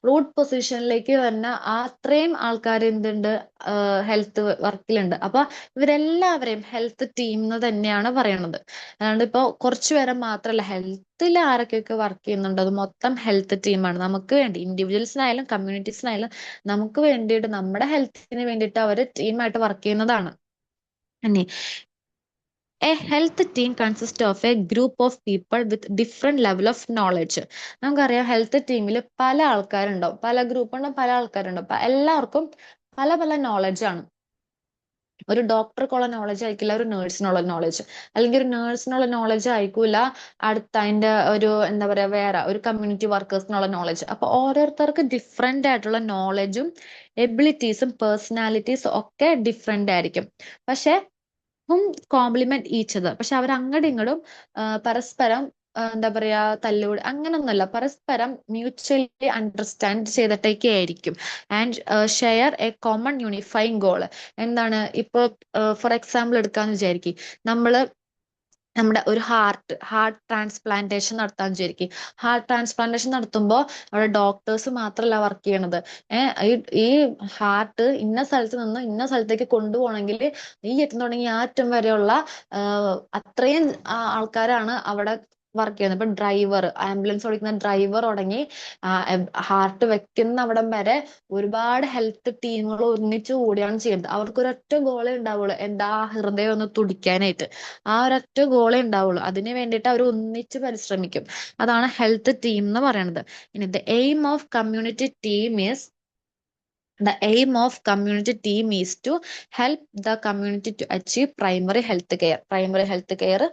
റൂട്ട് പൊസിഷനിലേക്ക് വരുന്ന അത്രയും ആൾക്കാർ എന്തുണ്ട്, ഹെൽത്ത് വർക്കിലുണ്ട്. അപ്പൊ ഇവരെല്ലാവരെയും ഹെൽത്ത് ടീം എന്ന് തന്നെയാണ് പറയണത്. അതുകൊണ്ട് ഇപ്പൊ കുറച്ചു പേരെ മാത്രമല്ല, ഹെൽത്തിൽ ആരൊക്കെയൊക്കെ വർക്ക് ചെയ്യുന്നുണ്ട് അത് മൊത്തം ഹെൽത്ത് ടീമാണ്. നമുക്ക് വേണ്ടി ഇൻഡിവിജ്വൽസിനായാലും കമ്മ്യൂണിറ്റീസിനായാലും നമുക്ക് വേണ്ടിയിട്ട്, നമ്മുടെ ഹെൽത്തിന് വേണ്ടിയിട്ട് അവർ ടീമായിട്ട് വർക്ക് ചെയ്യുന്നതാണ്. ഇനി A health team consist of A group of people with different level of knowledge. നമുക്കറിയാം ഹെൽത്ത് ടീമിൽ പല ആൾക്കാരുണ്ടാവും, പല ഗ്രൂപ്പുണ്ടാവും, പല ആൾക്കാരുണ്ടാവും. അപ്പൊ എല്ലാവർക്കും പല പല നോളജ് ആണ്. ഒരു ഡോക്ടർക്കുള്ള നോളജ് ആയിരിക്കില്ല ഒരു നേഴ്സിനുള്ള നോളജ്, അല്ലെങ്കിൽ ഒരു നേഴ്സിനുള്ള നോളജ് ആയിരിക്കൂല അടുത്ത അതിന്റെ ഒരു എന്താ പറയാ വേറെ ഒരു കമ്മ്യൂണിറ്റി വർക്കേഴ്സിനുള്ള നോളജ്. അപ്പൊ ഓരോരുത്തർക്ക് ഡിഫറെന്റ് ആയിട്ടുള്ള നോളജും എബിലിറ്റീസും പേഴ്സണാലിറ്റീസും ഒക്കെ ഡിഫറെന്റ് ആയിരിക്കും. പക്ഷെ കോംപ്ലിമെന്റ് ഈച്ച് അതർ. പക്ഷെ അവർ അങ്ങോട്ടും ഇങ്ങോട്ടും പരസ്പരം എന്താ പറയാ തല്ലുകൂടി അങ്ങനൊന്നുമല്ല, പരസ്പരം മ്യൂച്വലി അണ്ടർസ്റ്റാൻഡ് ചെയ്തിട്ടൊക്കെ ആയിരിക്കും. And share A common unifying goal. എന്താണ്, ഇപ്പൊ ഫോർ എക്സാമ്പിൾ എടുക്കാന്ന് വിചാരിക്കും, നമ്മള് നമ്മുടെ ഒരു ഹാർട്ട് ട്രാൻസ്പ്ലാന്റേഷൻ നടത്താൻ വിചാരിക്കും. ഹാർട്ട് ട്രാൻസ്പ്ലാന്റേഷൻ നടത്തുമ്പോൾ അവിടെ ഡോക്ടേഴ്സ് മാത്രമല്ല വർക്ക് ചെയ്യണത്. ഈ ഹാർട്ട് ഇന്ന സ്ഥലത്ത് നിന്ന് ഇന്ന സ്ഥലത്തേക്ക് കൊണ്ടുപോകണമെങ്കിൽ ഈ അറ്റം തുടങ്ങി ആ അറ്റം വരെയുള്ള അത്രയും ആൾക്കാരാണ് അവിടെ വർക്ക് ചെയ്യുന്നത്. ഇപ്പൊ ഡ്രൈവർ, ആംബുലൻസ് ഓടിക്കുന്ന ഡ്രൈവർ തുടങ്ങി ഹാർട്ട് വെക്കുന്ന അവിടം വരെ ഒരുപാട് ഹെൽത്ത് ടീമുകൾ ഒന്നിച്ചു കൂടിയാണ് ചെയ്യുന്നത്. അവർക്ക് ഒരൊറ്റ ഗോളേ ഉണ്ടാവുള്ളൂ, എന്താ, ഹൃദയം ഒന്ന് തുടിക്കാനായിട്ട്. ആ ഒരൊറ്റ ഗോളേ ഉണ്ടാവുള്ളൂ. അതിന് വേണ്ടിയിട്ട് അവർ ഒന്നിച്ച് പരിശ്രമിക്കും. അതാണ് ഹെൽത്ത് ടീം എന്ന് പറയുന്നത്. ഇനി the aim of community team is The aim of community team is to help the community to achieve primary health care. Primary health care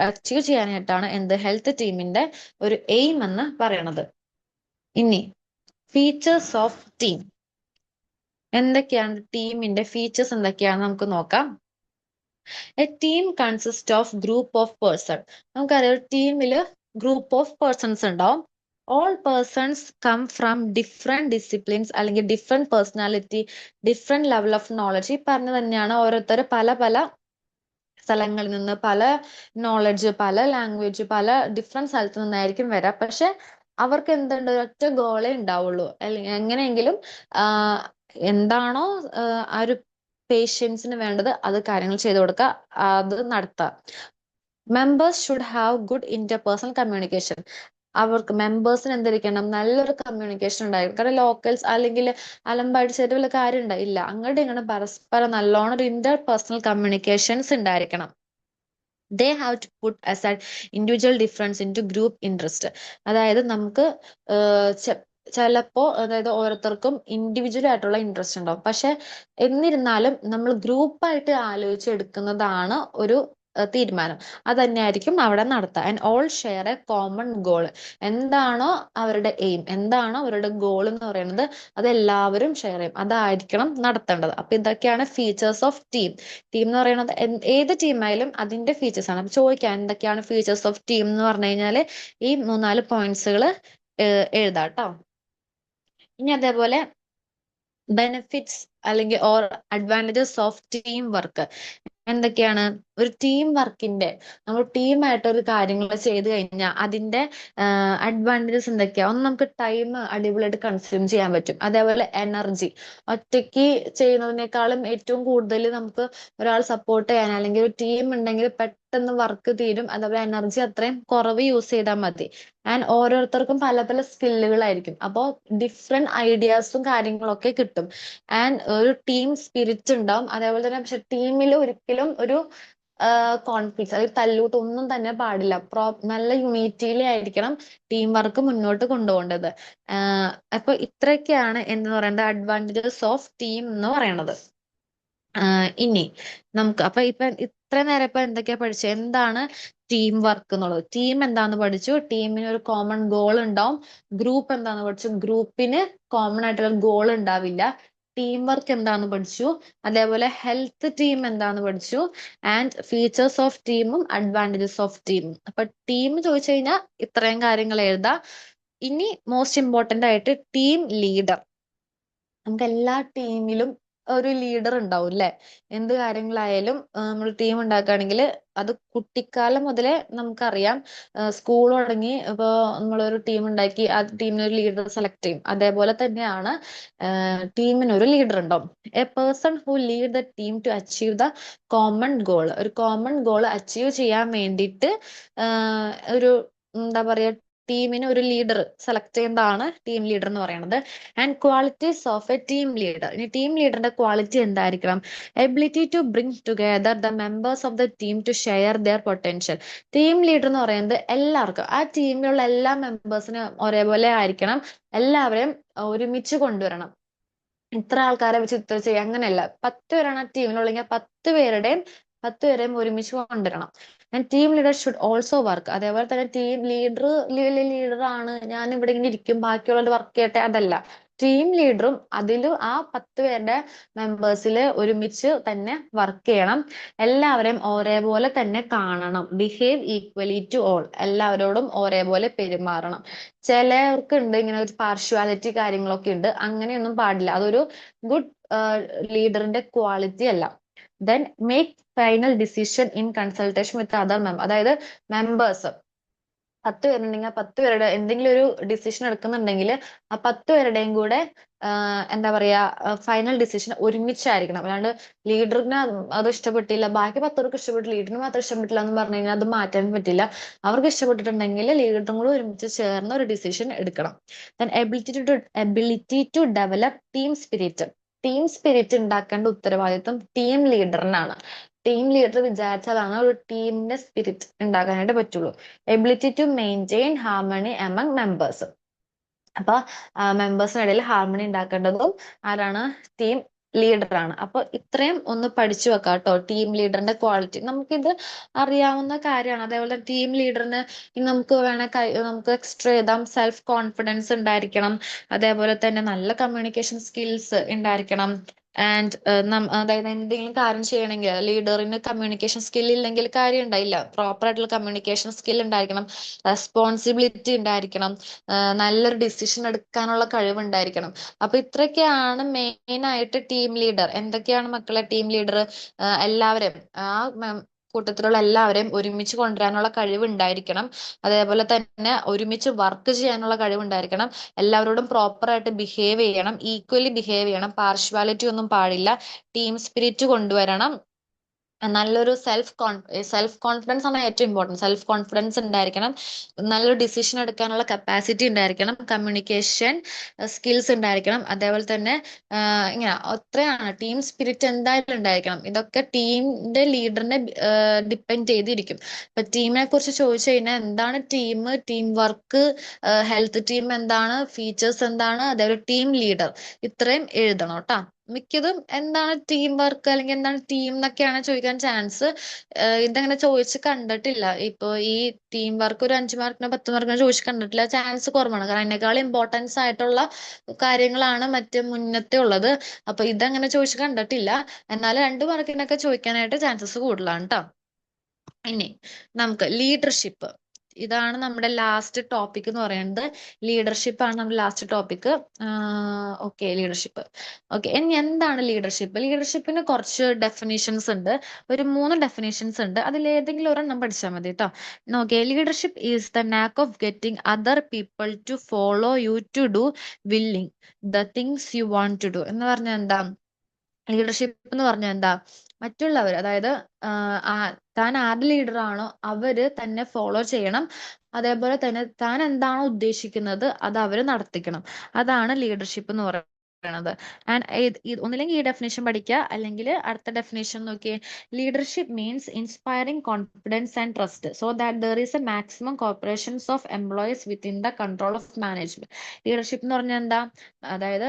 achieve ചെയ്യാനായിട്ടാണ് എന്ത്, ഹെൽത്ത് ടീമിന്റെ ഒരു എയിം എന്ന് പറയണത്. ഇനി ഫീച്ചേഴ്സ് ഓഫ് ടീം. എന്തൊക്കെയാണ് ടീമിന്റെ ഫീച്ചേഴ്സ് എന്തൊക്കെയാണ് നമുക്ക് നോക്കാം. A team consist of group of person. നമുക്കറിയാം ഒരു ടീമില് ഗ്രൂപ്പ് ഓഫ് പേഴ്സൺസ് ഉണ്ടാവും. All persons come from different disciplines അല്ലെങ്കിൽ different personality, different level of knowledge. ഈ പറഞ്ഞ തന്നെയാണ്, ഓരോരുത്തർ പല പല സ്ഥലങ്ങളിൽ നിന്ന്, പല നോളജ്, പല ലാംഗ്വേജ്, പല ഡിഫറെന്റ് സ്ഥലത്ത് നിന്നായിരിക്കും വരാം. പക്ഷെ അവർക്ക് എന്തുണ്ട്, ഒറ്റ ഗോളേ ഉണ്ടാവുള്ളൂ. അല്ലെങ്കിൽ എങ്ങനെയെങ്കിലും ആഹ് എന്താണോ ആ ഒരു പേഷ്യൻസിന് വേണ്ടത് അത് കാര്യങ്ങൾ ചെയ്തു കൊടുക്കുക, അത് നടത്തുക. Members should have good interpersonal communication. അവർക്ക് മെമ്പേഴ്സിന് എന്തിരിക്കണം, നല്ലൊരു കമ്മ്യൂണിക്കേഷൻ ഉണ്ടായിരിക്കും. കാരണം ലോക്കൽസ് അല്ലെങ്കിൽ അലമ്പടിച്ചിട്ട് വല്ല കാര്യം ഉണ്ടായില്ല, അങ്ങോട്ട് ഇങ്ങനെ പരസ്പരം നല്ലോണം ഒരു ഇന്റർപേഴ്സണൽ കമ്മ്യൂണിക്കേഷൻസ് ഉണ്ടായിരിക്കണം. They have to put aside individual difference into group interest. അതായത് നമുക്ക് ചിലപ്പോ അതായത് ഓരോരുത്തർക്കും ഇൻഡിവിജ്വൽ ആയിട്ടുള്ള ഇൻട്രസ്റ്റ് ഉണ്ടാവും. പക്ഷെ എന്നിരുന്നാലും നമ്മൾ ഗ്രൂപ്പായിട്ട് ആലോചിച്ചെടുക്കുന്നതാണ് ഒരു തീരുമാനം. അത് തന്നെയായിരിക്കും അവിടെ നടത്തുക. And all share A common goal. എന്താണോ അവരുടെ എയിം, എന്താണോ അവരുടെ ഗോൾ എന്ന് പറയുന്നത്, അത് എല്ലാവരും ഷെയർ ചെയ്യും. അതായിരിക്കണം നടത്തേണ്ടത്. അപ്പൊ ഇതൊക്കെയാണ് ഫീച്ചേഴ്സ് ഓഫ് ടീം. ടീം എന്ന് പറയുന്നത് ഏത് ടീമായാലും അതിന്റെ ഫീച്ചേഴ്സ് ആണ്. അപ്പൊ ചോദിക്കാം എന്തൊക്കെയാണ് ഫീച്ചേഴ്സ് ഓഫ് ടീം എന്ന് പറഞ്ഞു കഴിഞ്ഞാല് ഈ മൂന്നാല് പോയിന്റ്സുകൾ എഴുതാട്ടോ. ഇനി അതേപോലെ ബെനിഫിറ്റ്സ് അല്ലെങ്കിൽ or advantages of team work എന്തൊക്കെയാണ്. ഒരു ടീം വർക്കിന്റെ, നമ്മൾ ടീമായിട്ട് ഒരു കാര്യങ്ങൾ ചെയ്ത് കഴിഞ്ഞാൽ അതിന്റെ അഡ്വാൻറ്റേജസ് എന്തൊക്കെയാ. ഒന്ന്, നമുക്ക് ടൈം അടിപൊളിയായിട്ട് കൺസ്യൂം ചെയ്യാൻ പറ്റും. അതേപോലെ എനർജി, ഒറ്റയ്ക്ക് ചെയ്യുന്നതിനേക്കാളും ഏറ്റവും കൂടുതൽ നമുക്ക് ഒരാൾ സപ്പോർട്ട് ചെയ്യാൻ അല്ലെങ്കിൽ ഒരു ടീം ഉണ്ടെങ്കിൽ പെട്ടെന്ന് വർക്ക് തീരും. അതേപോലെ എനർജി അത്രയും കുറവ് യൂസ് ചെയ്താൽ മതി. ആൻഡ് ഓരോരുത്തർക്കും പല പല സ്കില്ലുകളായിരിക്കും, അപ്പോൾ ഡിഫറെന്റ് ഐഡിയാസും കാര്യങ്ങളൊക്കെ കിട്ടും. ആൻഡ് ഒരു ടീം സ്പിരിറ്റ് ഉണ്ടാവും. അതേപോലെ തന്നെ പക്ഷെ ടീമിൽ ഒരിക്കലും ഒരു കോൺഫ്ലിക്ട്സ് അല്ലെങ്കിൽ തല്ലൂട്ട് ഒന്നും തന്നെ പാടില്ല. നല്ല യൂണിറ്റിയിലെ ആയിരിക്കണം ടീം വർക്ക് മുന്നോട്ട് കൊണ്ടുപോകേണ്ടത്. അപ്പൊ ഇത്രയൊക്കെയാണ് എന്ന് പറയുന്നത് അഡ്വാൻറ്റേജസ് ഓഫ് ടീം എന്ന് പറയുന്നത്. ഇനി നമുക്ക് അപ്പൊ ഇത്ര നേരം ഇപ്പൊ എന്തൊക്കെയാ പഠിച്ചത്, എന്താണ് ടീം വർക്ക് എന്നുള്ളത്. ടീം എന്താന്ന് പഠിച്ചു, ടീമിന് ഒരു കോമൺ ഗോൾ ഉണ്ടാവും. ഗ്രൂപ്പ് എന്താന്ന് പഠിച്ചു, ഗ്രൂപ്പിന് കോമൺ ആയിട്ടുള്ള ഗോൾ ഉണ്ടാവില്ല. ടീം വർക്ക് എന്താന്ന് പഠിച്ചു, അതേപോലെ ഹെൽത്ത് ടീം എന്താന്ന് പഠിച്ചു. ആൻഡ് ഫീച്ചേഴ്സ് ഓഫ് ടീമും അഡ്വാൻറ്റേജസ് ഓഫ് ടീമും. അപ്പൊ ടീം ചോദിച്ചു കഴിഞ്ഞാൽ ഇത്രയും കാര്യങ്ങൾ എഴുതാം. ഇനി മോസ്റ്റ് ഇമ്പോർട്ടന്റ് ആയിട്ട് ടീം ലീഡർ. നമുക്ക് എല്ലാ ടീമിലും ഒരു ലീഡർ ഉണ്ടാവും അല്ലെ. എന്ത് കാര്യങ്ങളായാലും നമ്മൾ ടീം ഉണ്ടാക്കുകയാണെങ്കിൽ അത് കുട്ടിക്കാലം മുതലേ നമുക്കറിയാം. സ്കൂൾ തുടങ്ങി ഇപ്പൊ നമ്മളൊരു ടീം ഉണ്ടാക്കി ആ ടീമിന് ഒരു ലീഡർ സെലക്ട് ചെയ്യും. അതേപോലെ തന്നെയാണ് ടീമിന് ഒരു ലീഡർ ഉണ്ടാവും. A person who lead the team to achieve the common goal. ഒരു കോമൺ ഗോൾ അച്ചീവ് ചെയ്യാൻ വേണ്ടിയിട്ട് ഒരു എന്താ പറയാ, ടീമിന് ഒരു ലീഡർ സെലക്ട് ചെയ്യുന്നതാണ് ടീം ലീഡർ എന്ന് പറയുന്നത്. And qualities of a team leader. ഇനി ടീം ലീഡറിന്റെ ക്വാളിറ്റി എന്തായിരിക്കണം. Ability to bring together the members of the team to share their potential. Team leader എന്ന് പറയുന്നത് എല്ലാവർക്കും, ആ ടീമിലുള്ള എല്ലാ മെമ്പേഴ്സിനും ഒരേപോലെ ആയിരിക്കണം. എല്ലാവരെയും ഒരുമിച്ച് കൊണ്ടുവരണം. ഇത്ര ആൾക്കാരെ വെച്ച് ഇത്ര ചെയ്യാം അങ്ങനെയല്ല. 10 പേരാണ് ആ ടീമിലുള്ളെങ്കിൽ 10 പേരെയും ഒരുമിച്ച് കൊണ്ടുവരണം. Team leader should also work. അതേപോലെ തന്നെ ടീം ലീഡർ ആണ്, ഞാൻ ഇവിടെ ഇങ്ങനെ ഇരിക്കും ബാക്കിയുള്ളവർ വർക്ക് ചെയ്യട്ടെ, അതല്ല. ടീം ലീഡറും അതിലും ആ 10 പേരുടെ മെമ്പേഴ്സിൽ ഒരുമിച്ച് തന്നെ വർക്ക് ചെയ്യണം. എല്ലാവരെയും ഒരേപോലെ തന്നെ കാണണം. Behave equally to all. എല്ലാവരോടും ഒരേപോലെ പെരുമാറണം. ചിലവർക്ക് ഉണ്ട് ഇങ്ങനെ ഒരു പാർഷ്വാലിറ്റി കാര്യങ്ങളൊക്കെ ഉണ്ട്, അങ്ങനെയൊന്നും പാടില്ല. അതൊരു ഗുഡ് ലീഡറിന്റെ ക്വാളിറ്റി അല്ല. Then make final decision in consultation with other member. അതായത് മെമ്പേഴ്സ് 10 പേരുണ്ടെങ്കിൽ ആ 10 പേരുടെ എന്തെങ്കിലും ഒരു ഡിസിഷൻ എടുക്കുന്നുണ്ടെങ്കിൽ ആ 10 പേരുടെയും കൂടെ എന്താ പറയാ ഫൈനൽ ഡിസിഷൻ ഒരുമിച്ചായിരിക്കണം. അല്ലാണ്ട് ലീഡറിന് അത് ഇഷ്ടപ്പെട്ടില്ല ബാക്കി 10 പേർക്ക് ഇഷ്ടപ്പെട്ടു ലീഡറിന് മാത്രം ഇഷ്ടപ്പെട്ടില്ല എന്ന് പറഞ്ഞു കഴിഞ്ഞാൽ അത് മാറ്റാൻ പറ്റില്ല. അവർക്ക് ഇഷ്ടപ്പെട്ടിട്ടുണ്ടെങ്കിൽ ലീഡറും കൂടെ ഒരുമിച്ച് ചേർന്ന് ഒരു ഡിസിഷൻ എടുക്കണം. Then ability to develop team spirit. Team spirit ഉണ്ടാക്കേണ്ട ഉത്തരവാദിത്വം ടീം ലീഡറിനാണ്. ടീം ലീഡർ വിചാരിച്ചാലാണ് ഒരു ടീമിന്റെ സ്പിരിറ്റ് ഉണ്ടാക്കാനായിട്ട് പറ്റുള്ളൂ. Ability to maintain harmony among members. അപ്പൊ മെമ്പേഴ്സിനിടയിൽ ഹാർമണി ഉണ്ടാക്കേണ്ടതും ആരാണ്, ടീം ലീഡറാണ്. അപ്പൊ ഇത്രയും ഒന്ന് പഠിച്ചു വെക്കാം കേട്ടോ, ടീം ലീഡറിന്റെ ക്വാളിറ്റി നമുക്കിത് അറിയാവുന്ന കാര്യമാണ്. അതേപോലെ ടീം ലീഡറിന് നമുക്ക് നമുക്ക് എക്സ്ട്രാ എഴുതാം, സെൽഫ് കോൺഫിഡൻസ് ഉണ്ടായിരിക്കണം, അതേപോലെ തന്നെ നല്ല കമ്മ്യൂണിക്കേഷൻ സ്കിൽസ് ഉണ്ടായിരിക്കണം. ആൻഡ് അതായത് എന്തെങ്കിലും കാര്യം ചെയ്യണമെങ്കിൽ ലീഡറിന് കമ്മ്യൂണിക്കേഷൻ സ്കിൽ ഇല്ലെങ്കിൽ കാര്യം ഉണ്ടായില്ല. പ്രോപ്പർ ആയിട്ടുള്ള കമ്മ്യൂണിക്കേഷൻ സ്കിൽ ഉണ്ടായിരിക്കണം, റെസ്പോൺസിബിലിറ്റി ഉണ്ടായിരിക്കണം, നല്ലൊരു ഡിസിഷൻ എടുക്കാനുള്ള കഴിവുണ്ടായിരിക്കണം. അപ്പൊ ഇത്രയൊക്കെയാണ് മെയിൻ ആയിട്ട് ടീം ലീഡർ. എന്തൊക്കെയാണ് മക്കളെ ടീം ലീഡർ? എല്ലാവരും ആ കൂട്ടത്തിലുള്ള എല്ലാവരെയും ഒരുമിച്ച് കൊണ്ടുവരാനുള്ള കഴിവ് ഉണ്ടായിരിക്കണം. അതേപോലെ തന്നെ ഒരുമിച്ച് വർക്ക് ചെയ്യാനുള്ള കഴിവുണ്ടായിരിക്കണം. എല്ലാവരോടും പ്രോപ്പർ ആയിട്ട് ബിഹേവ് ചെയ്യണം, ഈക്വലി ബിഹേവ് ചെയ്യണം, പാർഷ്വാലിറ്റി ഒന്നും പാടില്ല, ടീം സ്പിരിറ്റ് കൊണ്ടുവരണം. നല്ലൊരു സെൽഫ് കോൺഫിഡൻസ് ആണ് ഏറ്റവും ഇമ്പോർട്ടൻറ്റ്. സെൽഫ് കോൺഫിഡൻസ് ഉണ്ടായിരിക്കണം, നല്ലൊരു ഡിസിഷൻ എടുക്കാനുള്ള കപ്പാസിറ്റി ഉണ്ടായിരിക്കണം, കമ്മ്യൂണിക്കേഷൻ സ്കിൽസ് ഉണ്ടായിരിക്കണം, അതേപോലെ തന്നെ ഇങ്ങനെ അത്രയാണ്. ടീം സ്പിരിറ്റ് എന്തായാലും ഉണ്ടായിരിക്കണം. ഇതൊക്കെ ടീമിന്റെ ലീഡറിനെ ഡിപ്പെൻഡ് ചെയ്തിരിക്കും. ഇപ്പൊ ടീമിനെ കുറിച്ച് ചോദിച്ചു കഴിഞ്ഞാൽ എന്താണ് team, team work, health team എന്താണ്, ഫീച്ചേഴ്സ് എന്താണ്, അതേപോലെ ടീം ലീഡർ, ഇത്രയും എഴുതണം കേട്ടോ. മിക്കതും എന്താണ് ടീം വർക്ക് അല്ലെങ്കിൽ എന്താണ് ടീം എന്നൊക്കെയാണ് ചോദിക്കാൻ ചാൻസ്. ഇതങ്ങനെ ചോദിച്ച് കണ്ടിട്ടില്ല. ഇപ്പൊ ഈ ടീം വർക്ക് ഒരു 5 മാർക്കിനോ 10 മാർക്കിനോ ചോദിച്ച് കണ്ടിട്ടില്ല, ചാൻസ് കുറവാണ്. കാരണം അതിനേക്കാൾ ഇമ്പോർട്ടൻസ് ആയിട്ടുള്ള കാര്യങ്ങളാണ് മറ്റേ മുന്നത്തെ ഉള്ളത്. അപ്പൊ ഇതങ്ങനെ ചോദിച്ച് കണ്ടിട്ടില്ല. എന്നാലും 2 മാർക്കിനൊക്കെ ചോദിക്കാനായിട്ട് ചാൻസസ് കൂടുതലാണ് കേട്ടോ. ഇനി നമുക്ക് ലീഡർഷിപ്പ്, ഇതാണ് നമ്മുടെ ലാസ്റ്റ് ടോപ്പിക് എന്ന് പറയുന്നത്. ലീഡർഷിപ്പ് ആണ് നമ്മുടെ last topic. Okay, leadership. Okay, ഇനി എന്താണ് ലീഡർഷിപ്പ്? ലീഡർഷിപ്പിന് കുറച്ച് ഡെഫിനിഷൻസ് ഉണ്ട്, ഒരു 3 ഡെഫിനിഷൻസ് ഉണ്ട്. അതിൽ ഏതെങ്കിലും ഒരെണ്ണം പഠിച്ചാൽ മതി കേട്ടോ. Okay, leadership is the knack of getting other people to follow you to do willing the things you want to do എന്ന് പറഞ്ഞാൽ എന്താ? ലീഡർഷിപ്പ് എന്ന് പറഞ്ഞാൽ എന്താ? മറ്റുള്ളവർ, അതായത് താൻ ആരുടെ ലീഡർ ആണോ അവര് തന്നെ ഫോളോ ചെയ്യണം, അതേപോലെ തന്നെ താൻ എന്താണോ ഉദ്ദേശിക്കുന്നത് അത് അവര് നടത്തിക്കണം. അതാണ് ലീഡർഷിപ്പ് എന്ന് പറയുന്നത്. ആൻഡ് ഒന്നില്ലെങ്കിൽ ഈ ഡെഫിനേഷൻ പഠിക്കുക, അല്ലെങ്കിൽ അടുത്ത ഡെഫിനേഷൻ നോക്കിയേ. Leadership means inspiring confidence and trust so that there is A maximum corporations of employees within the control of management. Leadership എന്ന് പറഞ്ഞാൽ എന്താ? അതായത്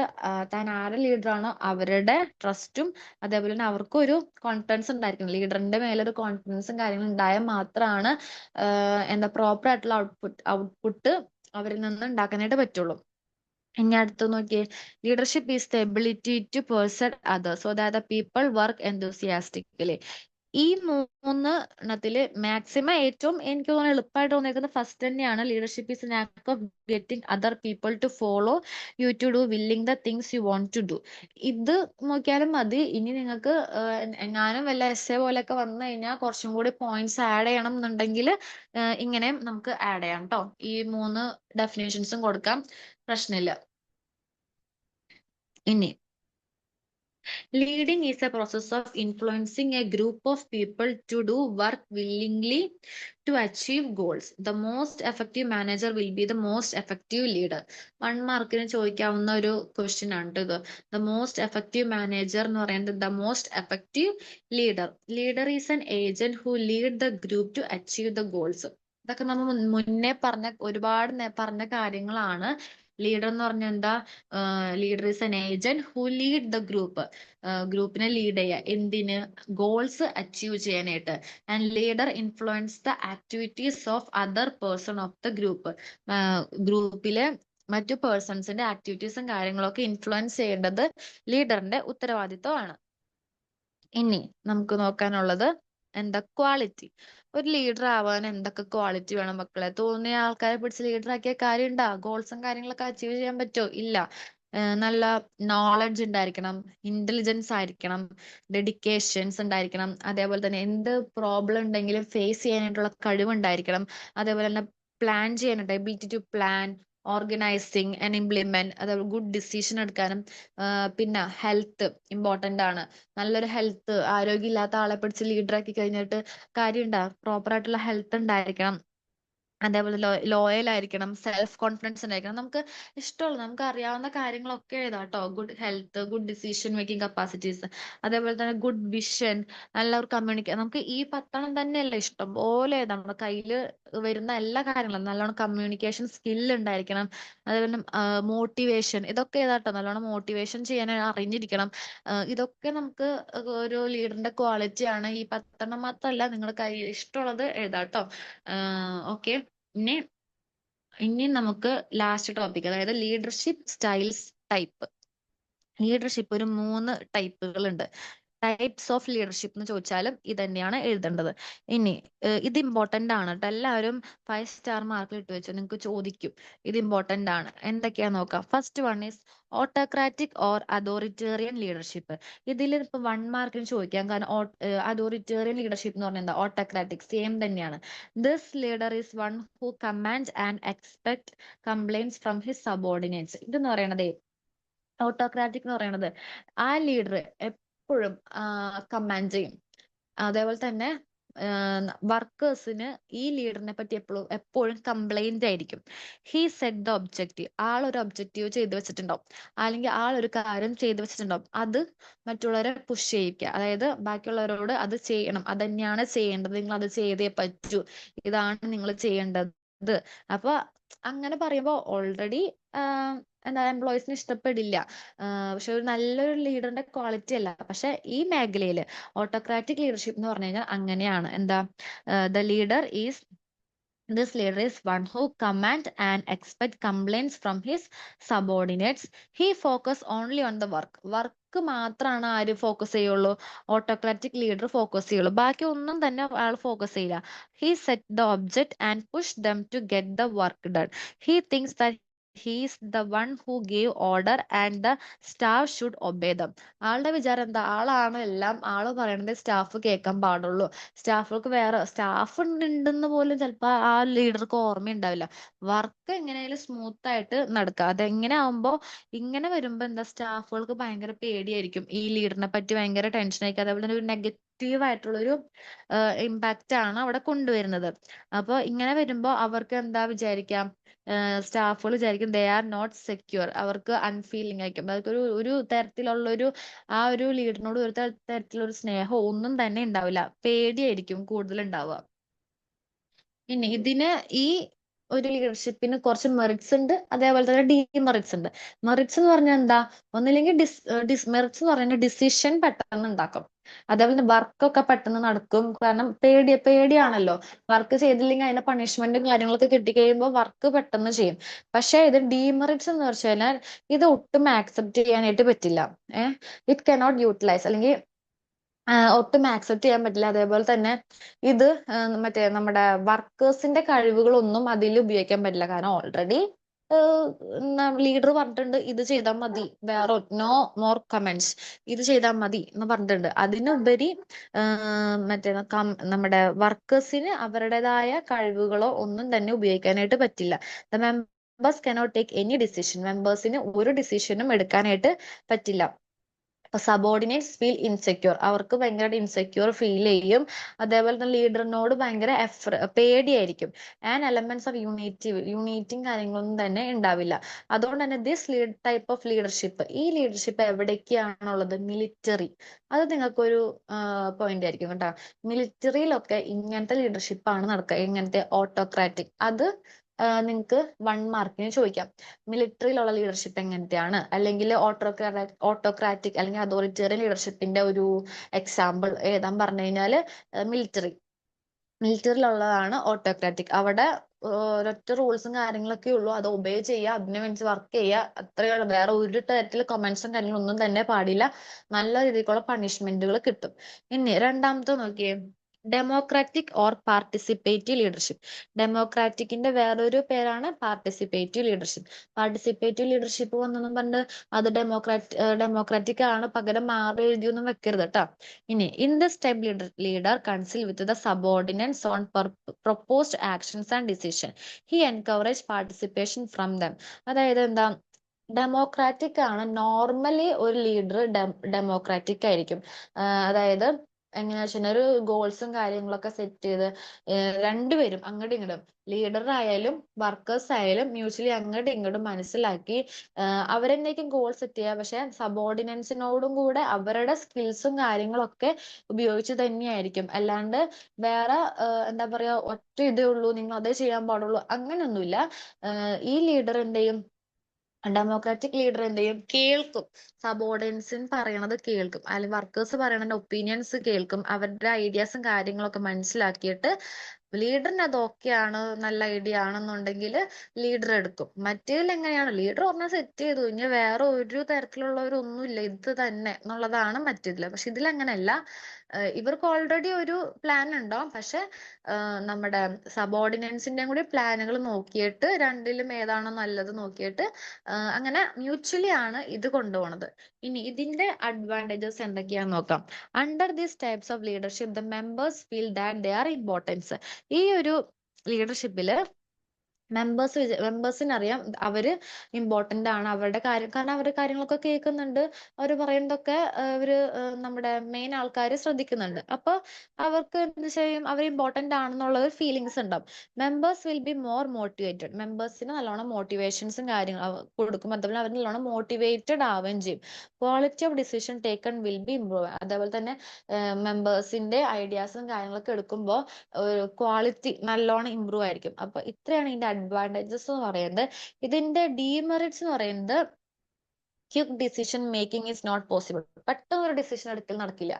താൻ ആരുടെ ലീഡറാണോ അവരുടെ ട്രസ്റ്റും അതേപോലെ തന്നെ അവർക്കും ഒരു കോൺഫിഡൻസ് ഉണ്ടായിരിക്കണം. ലീഡറിന്റെ മേലൊരു കോൺഫിഡൻസും കാര്യങ്ങളും ഉണ്ടായാൽ മാത്രമാണ് എന്താ പ്രോപ്പർ ആയിട്ടുള്ള ഔട്ട്പുട്ട് അവരിൽ നിന്ന് ഉണ്ടാക്കാനായിട്ട് പറ്റുള്ളൂ. ഇനി അടുത്ത് നോക്കിയേ. Leadership is the ability to persuade others so that the people work enthusiastically. ഈ 3 എണ്ണത്തില് മാക്സിമം ഏറ്റവും എനിക്ക് തോന്നുന്നു എളുപ്പമായിട്ട് തോന്നിയിരിക്കുന്നത് ഫസ്റ്റ് തന്നെയാണ്. Leadership is knack of getting other people to follow you to do willing the things you want to do. ഇത് നോക്കിയാലും മതി. ഇനി നിങ്ങൾക്ക് എങ്ങാനും വല്ല എസ്സേ പോലെയൊക്കെ വന്നു കഴിഞ്ഞാൽ കുറച്ചും കൂടി പോയിന്റ്സ് ആഡ് ചെയ്യണം എന്നുണ്ടെങ്കിൽ ഇങ്ങനെയും നമുക്ക് ആഡ് ചെയ്യാം കേട്ടോ. ഈ 3 ഡെഫിനേഷൻസും കൊടുക്കാം, പ്രശ്നമില്ല. ഇനി leading is a process of influencing a group of people to do work willingly to achieve goals. The most effective manager will be the most effective leader. 1 മാർക്കിന് ചോദിക്കാവുന്ന ഒരു ക്വസ്റ്റ്യൻ ആണ് ഇത്. The most effective manager എന്ന് പറയുന്നത് the most effective leader. Leader is an agent who lead the group to achieve the goals. ഇതൊക്കെ നമ്മൾ മുന്നേ ഒരുപാട് പറഞ്ഞ കാര്യങ്ങളാണ്. ലീഡർ എന്ന് പറഞ്ഞാൽ എന്താ? Leader is an agent who lead the group. ഗ്രൂപ്പിനെ ലീഡ് ചെയ്യുക എന്തിന്? ഗോൾസ് അച്ചീവ് ചെയ്യാനായിട്ട്. And leader influence the activities of other person of the group. ഗ്രൂപ്പിലെ മറ്റു പേഴ്സൺസിന്റെ ആക്ടിവിറ്റീസും കാര്യങ്ങളൊക്കെ ഇൻഫ്ലുവൻസ് ചെയ്യേണ്ടത് ലീഡറിന്റെ ഉത്തരവാദിത്വമാണ്. ഇനി നമുക്ക് നോക്കാനുള്ളത് എന്താ? ക്വാളിറ്റി. ഒരു ലീഡർ ആവാൻ എന്തൊക്കെ ക്വാളിറ്റി വേണം മക്കളെ? തോന്നിയ ആൾക്കാരെ പിടിച്ച് ലീഡർ ആക്കിയ കാര്യമുണ്ടോ? ഗോൾസും കാര്യങ്ങളൊക്കെ അച്ചീവ് ചെയ്യാൻ പറ്റുമോ? ഇല്ല. നല്ല നോളജ് ഉണ്ടായിരിക്കണം, ഇന്റലിജൻസ് ആയിരിക്കണം, ഡെഡിക്കേഷൻസ് ഉണ്ടായിരിക്കണം, അതേപോലെ തന്നെ എന്ത് പ്രോബ്ലം ഉണ്ടെങ്കിലും ഫേസ് ചെയ്യാനായിട്ടുള്ള കഴിവുണ്ടായിരിക്കണം, അതേപോലെ തന്നെ പ്ലാൻ ചെയ്യാനായിട്ട് ability to plan, organising and implement, അതേപോലെ ഗുഡ് ഡിസിഷൻ എടുക്കാനും. പിന്നെ ഹെൽത്ത് ഇമ്പോർട്ടന്റ് ആണ്. നല്ലൊരു ഹെൽത്ത്, ആരോഗ്യമില്ലാത്ത ആളെ പിടിച്ച് ലീഡർ ആക്കി കഴിഞ്ഞിട്ട് കാര്യമുണ്ടോ? പ്രോപ്പർ ആയിട്ടുള്ള ഹെൽത്ത് ഉണ്ടായിരിക്കണം. അതേപോലെ ലോയൽ ആയിരിക്കണം, സെൽഫ് കോൺഫിഡൻസ് ഉണ്ടായിരിക്കണം. നമുക്ക് ഇഷ്ടമുള്ള നമുക്ക് അറിയാവുന്ന കാര്യങ്ങളൊക്കെ എഴുതാം കേട്ടോ. Good health, good decision making capacities, അതേപോലെ തന്നെ ഗുഡ് വിഷൻ, നല്ല ഒരു നമുക്ക് ഈ 10 തന്നെയല്ല ഇഷ്ടം പോലെ എഴുതാം. നമ്മുടെ കയ്യിൽ വരുന്ന എല്ലാ കാര്യങ്ങളും നല്ലോണം കമ്മ്യൂണിക്കേഷൻ സ്കിൽ ഉണ്ടായിരിക്കണം. അതേപോലെ മോട്ടിവേഷൻ, ഇതൊക്കെ ഏതാട്ടോ, നല്ലോണം മോട്ടിവേഷൻ ചെയ്യാൻ അറിഞ്ഞിരിക്കണം. ഇതൊക്കെ നമുക്ക് ഒരു ലീഡറിന്റെ ക്വാളിറ്റി ആണ്. ഈ 10 മാത്രമല്ല, നിങ്ങൾ കയ്യിൽ ഇഷ്ടമുള്ളത് എഴുതാട്ടോ. ഓക്കെ. ഇനി ഇനി നമുക്ക് ലാസ്റ്റ് ടോപ്പിക്, അതായത് ലീഡർഷിപ്പ് സ്റ്റൈൽസ് ടൈപ്പ്. ലീഡർഷിപ്പ് ഒരു 3 ടൈപ്പുകളുണ്ട്. ടൈപ്സ് ഓഫ് ലീഡർഷിപ്പ് എന്ന് ചോദിച്ചാലും ഇത് തന്നെയാണ് എഴുതേണ്ടത്. ഇനി ഇത് ഇമ്പോർട്ടന്റ് ആണ് കേട്ടോ. എല്ലാവരും 5 സ്റ്റാർ മാർക്കിൽ ഇട്ട് വെച്ചു, നിങ്ങൾക്ക് ചോദിക്കും. ഇത് ഇമ്പോർട്ടന്റ് ആണ്. എന്തൊക്കെയാ നോക്കാം. First one is autocratic or authoritarian leadership. ഇതിൽ ഇപ്പൊ 1 മാർക്കിന് ചോദിക്കാം. കാരണം അതോറിറ്റേറിയൻ ലീഡർഷിപ്പ് എന്ന് പറഞ്ഞാൽ എന്താ, ഓട്ടോക്രാറ്റിക് സെയിം തന്നെയാണ്. This leader is one who command and expect compliance from his subordinates. ഇതെന്ന് പറയണത്, ഓട്ടോക്രാറ്റിക് എന്ന് പറയുന്നത് ആ ലീഡർ എപ്പോഴും കമാൻഡ് ചെയ്യും. അതേപോലെ തന്നെ വർക്കേഴ്സിന് ഈ ലീഡറിനെ പറ്റി എപ്പോഴും കംപ്ലൈന്റ് ആയിരിക്കും. He set the objective. ആളൊരു ഒബ്ജക്റ്റീവ് ചെയ്തു വെച്ചിട്ടുണ്ടാവും, അല്ലെങ്കിൽ ആളൊരു കാര്യം ചെയ്തു വെച്ചിട്ടുണ്ടാവും. അത് മറ്റുള്ളവരെ പുഷ് ചെയ്യിക്കുക, അതായത് ബാക്കിയുള്ളവരോട് അത് ചെയ്യണം, അത് തന്നെയാണ് ചെയ്യേണ്ടത്, നിങ്ങൾ അത് ചെയ്തേ പറ്റൂ, ഇതാണ് നിങ്ങൾ ചെയ്യേണ്ടത്. അപ്പൊ അങ്ങനെ പറയുമ്പോൾ ഓൾറെഡി എന്താ, എംപ്ലോയീസിന് ഇഷ്ടപ്പെടില്ല. പക്ഷെ ഒരു നല്ലൊരു ലീഡറിന്റെ ക്വാളിറ്റി അല്ല. പക്ഷെ ഈ മേഖലയിൽ ഓട്ടോക്രാറ്റിക് ലീഡർഷിപ്പ് എന്ന് പറഞ്ഞു കഴിഞ്ഞാൽ അങ്ങനെയാണ്. എന്താ, the leader is This leader is one who command and expect complaints from his subordinates. He focus only on the work. Work മാത്രമാണ് ആര് ഫോക്കസ് ചെയ്യുള്ളൂ, ഓട്ടോക്രാറ്റിക് ലീഡർ ഫോക്കസ് ചെയ്യുള്ളൂ. ബാക്കി ഒന്നും തന്നെ അയാൾ ഫോക്കസ് ചെയ്യില്ല. He set the object and push them to get the work done. He thinks that he's the one who gave order and the staff should obey them. ആളുടെ വിചാരം എന്താ, ആളാണ് എല്ലാം, ആള് പറയണത് സ്റ്റാഫ് കേൾക്കാൻ പാടുള്ളൂ. സ്റ്റാഫുകൾക്ക് വേറെ സ്റ്റാഫ് ഉണ്ടെന്ന് പോലും ചിലപ്പോൾ ആ ലീഡർക്ക് ഓർമ്മയുണ്ടാവില്ല. വർക്ക് എങ്ങനെയായാലും സ്മൂത്ത് ആയിട്ട് നടക്കുക. അതെങ്ങനെ ആവുമ്പോ, ഇങ്ങനെ വരുമ്പോ എന്താ, സ്റ്റാഫുകൾക്ക് ഭയങ്കര പേടിയായിരിക്കും, ഈ ലീഡറിനെ പറ്റി ഭയങ്കര ടെൻഷൻ ആയിരിക്കും. അതേപോലെ തന്നെ ഒരു നെഗറ്റീവ് ആയിട്ടുള്ളൊരു ഇമ്പാക്റ്റ് ആണ് അവിടെ കൊണ്ടുവരുന്നത്. അപ്പൊ ഇങ്ങനെ വരുമ്പോ അവർക്ക് എന്താ വിചാരിക്കാം, സ്റ്റാഫുകൾ വിചാരിക്കും ദേ ആർ നോട്ട് സെക്യൂർ, അവർക്ക് അൺഫീലിംഗ് ആയിരിക്കും. അവർക്ക് ഒരു തരത്തിലുള്ള ഒരു ആ ഒരു ലീഡറിനോട് ഒരു തരത്തിലുള്ള ഒരു സ്നേഹം ഒന്നും തന്നെ ഉണ്ടാവില്ല, പേടിയായിരിക്കും കൂടുതൽ ഉണ്ടാവുക. പിന്നെ ഇതിന് ഈ ഒരു ലീഡർഷിപ്പിന് കുറച്ച് മെറിറ്റ്സ് ഉണ്ട്, അതേപോലെ തന്നെ ഡിമെറിറ്റ്സ് ഉണ്ട്. മെറിറ്റ്സ് എന്ന് പറഞ്ഞാൽ എന്താ, ഒന്നില്ലെങ്കിൽ മെറിറ്റ്സ് എന്ന് പറഞ്ഞാൽ ഡിസിഷൻ പെട്ടെന്ന് ഉണ്ടാക്കും, അതേപോലെ വർക്കൊക്കെ പെട്ടെന്ന് നടക്കും. കാരണം പേടിയാണല്ലോ, വർക്ക് ചെയ്തില്ലെങ്കിൽ അതിന്റെ പണിഷ്മെന്റും കാര്യങ്ങളൊക്കെ കിട്ടിക്കഴിയുമ്പോൾ വർക്ക് പെട്ടെന്ന് ചെയ്യും. പക്ഷെ ഇത് ഡിമെറിറ്റ്സ് എന്ന് വെച്ച് കഴിഞ്ഞാൽ ഇത് ഒട്ടും ആക്സെപ്റ്റ് ചെയ്യാനായിട്ട് പറ്റില്ല. ഇറ്റ് കനോട്ട് യൂട്ടിലൈസ്, അല്ലെങ്കിൽ ഒട്ടും ആക്സെപ്റ്റ് ചെയ്യാൻ പറ്റില്ല. അതേപോലെ തന്നെ ഇത് മറ്റേ നമ്മുടെ വർക്കേഴ്സിന്റെ കഴിവുകളൊന്നും അതിൽ ഉപയോഗിക്കാൻ പറ്റില്ല. കാരണം ഓൾറെഡി ലീഡർ പറഞ്ഞിട്ടുണ്ട് ഇത് ചെയ്താൽ മതി, വേറെ നോ മോർ കമന്റ്സ്, ഇത് ചെയ്താൽ മതി എന്ന് പറഞ്ഞിട്ടുണ്ട്. അതിനുപരി മറ്റേ നമ്മുടെ വർക്കേഴ്സിന് അവരുടേതായ കഴിവുകളോ ഒന്നും തന്നെ ഉപയോഗിക്കാനായിട്ട് പറ്റില്ല. The members cannot take any decision. മെമ്പേഴ്സിന് ഒരു ഡിസിഷനും എടുക്കാനായിട്ട് പറ്റില്ല. സബോർഡിനേറ്റ്സ് ഫീൽ ഇൻസെക്യൂർ, അവർക്ക് ഭയങ്കര ഇൻസെക്യൂർ ഫീൽ ചെയ്യും. അതേപോലെ തന്നെ ലീഡറിനോട് ഭയങ്കര പേടിയായിരിക്കും. ആൻഡ് എലമെന്റ്സ് ഓഫ് യൂണിറ്റിയും കാര്യങ്ങളൊന്നും തന്നെ ഉണ്ടാവില്ല. അതുകൊണ്ട് തന്നെ ദിസ് ടൈപ്പ് ഓഫ് ലീഡർഷിപ്പ്, ഈ ലീഡർഷിപ്പ് എവിടേക്കാണുള്ളത്, മിലിറ്ററി. അത് നിങ്ങൾക്കൊരു പോയിന്റ് ആയിരിക്കും കേട്ടോ. മിലിറ്ററിയിലൊക്കെ ഇങ്ങനത്തെ ലീഡർഷിപ്പാണ് നടക്കുക, ഇങ്ങനത്തെ ഓട്ടോക്രാറ്റിക്. അത് നിങ്ങൾക്ക് 1 മാർക്കിന് ചോദിക്കാം. മിലിറ്ററിയിലുള്ള ലീഡർഷിപ്പ് എങ്ങനത്തെയാണ്, അല്ലെങ്കിൽ ഓട്ടോക്രാറ്റിക് അല്ലെങ്കിൽ അതോറിറ്റേറിയൻ ലീഡർഷിപ്പിന്റെ ഒരു എക്സാമ്പിൾ എഴുതാൻ പറഞ്ഞു കഴിഞ്ഞാൽ മിലിറ്ററിയിലുള്ളതാണ് ഓട്ടോക്രാറ്റിക്. അവിടെ ഒരൊറ്റ റൂൾസും കാര്യങ്ങളൊക്കെ ഉള്ളൂ, അത് ഒബേ ചെയ്യുക, അതിനു വേണ്ടി വർക്ക് ചെയ്യുക, അത്രയുള്ള, വേറെ ഒരു തരത്തിൽ കമന്റ്സും കാര്യങ്ങളൊന്നും തന്നെ പാടില്ല. നല്ല രീതിക്കുള്ള പണിഷ്മെന്റുകൾ കിട്ടും. ഇനി രണ്ടാമത്തെ നോക്കിയേ, ഡെമോക്രാറ്റിക് ഓർ പാർട്ടിസിപ്പേറ്റീവ് ലീഡർഷിപ്പ്. ഡെമോക്രാറ്റിക്കിന്റെ വേറൊരു പേരാണ് പാർട്ടിസിപ്പേറ്റീവ് ലീഡർഷിപ്പ്. പാർട്ടിസിപ്പേറ്റീവ് ലീഡർഷിപ്പ് വന്നെന്നും പറഞ്ഞ് അത് ഡെമോക്രാറ്റിക് ആണ് പകരം മാറി എഴുതിയൊന്നും വെക്കരുത് കേട്ടോ. ഇനി in this type leader കൺസിൽ with the subordinates on proposed actions and decision. He encourage participation from them. അതായത് എന്താ, ഡെമോക്രാറ്റിക് ആണ് നോർമലി ഒരു ലീഡർ, ഡെമോക്രാറ്റിക് ആയിരിക്കും. അതായത് എങ്ങനെയാ വെച്ചാൽ ഒരു ഗോൾസും കാര്യങ്ങളൊക്കെ സെറ്റ് ചെയ്ത് രണ്ടുപേരും അങ്ങോട്ടും ഇങ്ങോട്ടും ലീഡർ ആയാലും വർക്കേഴ്സ് ആയാലും മ്യൂച്വലി അങ്ങോട്ടും ഇങ്ങോട്ടും മനസ്സിലാക്കി അവരെന്നേക്കും ഗോൾ സെറ്റ് ചെയ്യുക, പക്ഷെ സബോർഡിനൻസിനോടും കൂടെ അവരുടെ സ്കിൽസും കാര്യങ്ങളൊക്കെ ഉപയോഗിച്ച് തന്നെയായിരിക്കും. അല്ലാണ്ട് വേറെ എന്താ പറയാ ഒറ്റ ഇതേ ഉള്ളൂ, നിങ്ങൾ അതേ ചെയ്യാൻ പാടുള്ളൂ, അങ്ങനൊന്നുമില്ല. ഈ ലീഡർ എന്ത് ചെയ്യും, ഡെമോക്രാറ്റിക് ലീഡർ എന്ത് ചെയ്യും, കേൾക്കും, സബോർഡിനൻസിന് പറയണത് കേൾക്കും, അല്ലെങ്കിൽ വർക്കേഴ്സ് പറയണ ഒപ്പീനിയൻസ് കേൾക്കും, അവരുടെ ഐഡിയാസും കാര്യങ്ങളൊക്കെ മനസ്സിലാക്കിയിട്ട് ലീഡറിന് അത് ഓക്കെ ആണ്, നല്ല ഐഡിയ ആണെന്നുണ്ടെങ്കിൽ ലീഡർ എടുക്കും. മറ്റേതിൽ എങ്ങനെയാണ്, ലീഡർ പറഞ്ഞാൽ സെറ്റ് ചെയ്തു, ഇനി വേറെ ഒരു തരത്തിലുള്ളവരൊന്നുമില്ല, ഇത് തന്നെ എന്നുള്ളതാണ് മറ്റേതില്. പക്ഷെ ഇതിലങ്ങനെയല്ല, ഇവർക്ക് ഓൾറെഡി ഒരു പ്ലാൻ ഉണ്ടാവും, പക്ഷെ നമ്മുടെ സബോർഡിനൻസിന്റെ കൂടി പ്ലാനുകൾ നോക്കിയിട്ട് രണ്ടിലും ഏതാണോ നല്ലത് നോക്കിയിട്ട് അങ്ങനെ മ്യൂച്വലി ആണ് ഇത് കൊണ്ടുപോണത്. ഇനി ഇതിന്റെ അഡ്വാൻറ്റേജസ് എന്തൊക്കെയാന്ന് നോക്കാം. Under these types of leadership the members feel that they are importance. ഈ ഒരു ലീഡർഷിപ്പില് മെമ്പേഴ്സിന് അറിയാം അവര് ഇമ്പോർട്ടന്റ് ആണ്, അവരുടെ കാര്യം, കാരണം അവരുടെ കാര്യങ്ങളൊക്കെ കേൾക്കുന്നുണ്ട്, അവർ പറയുന്നതൊക്കെ ഇവര് നമ്മുടെ മെയിൻ ആൾക്കാർ ശ്രദ്ധിക്കുന്നുണ്ട്. അപ്പൊ അവർക്ക് എന്ത് ചെയ്യും, അവർ ഇമ്പോർട്ടന്റ് ആണെന്നുള്ള ഒരു ഫീലിങ്സ് ഉണ്ടാവും. Members will be more motivated. മെമ്പേഴ്സിന് നല്ലോണം മോട്ടിവേഷൻസും കാര്യങ്ങളും കൊടുക്കും, അതുപോലെ അവർ നല്ലോണം മോട്ടിവേറ്റഡ് ആവുകയും ചെയ്യും. Quality of decision taken will be improve. അതേപോലെ തന്നെ മെമ്പേഴ്സിന്റെ ഐഡിയാസും കാര്യങ്ങളൊക്കെ എടുക്കുമ്പോൾ ക്വാളിറ്റി നല്ലോണം ഇമ്പ്രൂവ് ആയിരിക്കും. അപ്പൊ ഇത്രയാണ് ഇതിന്റെ അഡ്വാൻറ്റേജസ് എന്ന് പറയുന്നത്. ഇതിന്റെ ഡീമെറിറ്റ്സ് എന്ന് പറയുന്നത് quick decision making is not possible. പെട്ടെന്ന് ഒരു ഡിസിഷൻ എടുക്കൽ നടക്കില്ല,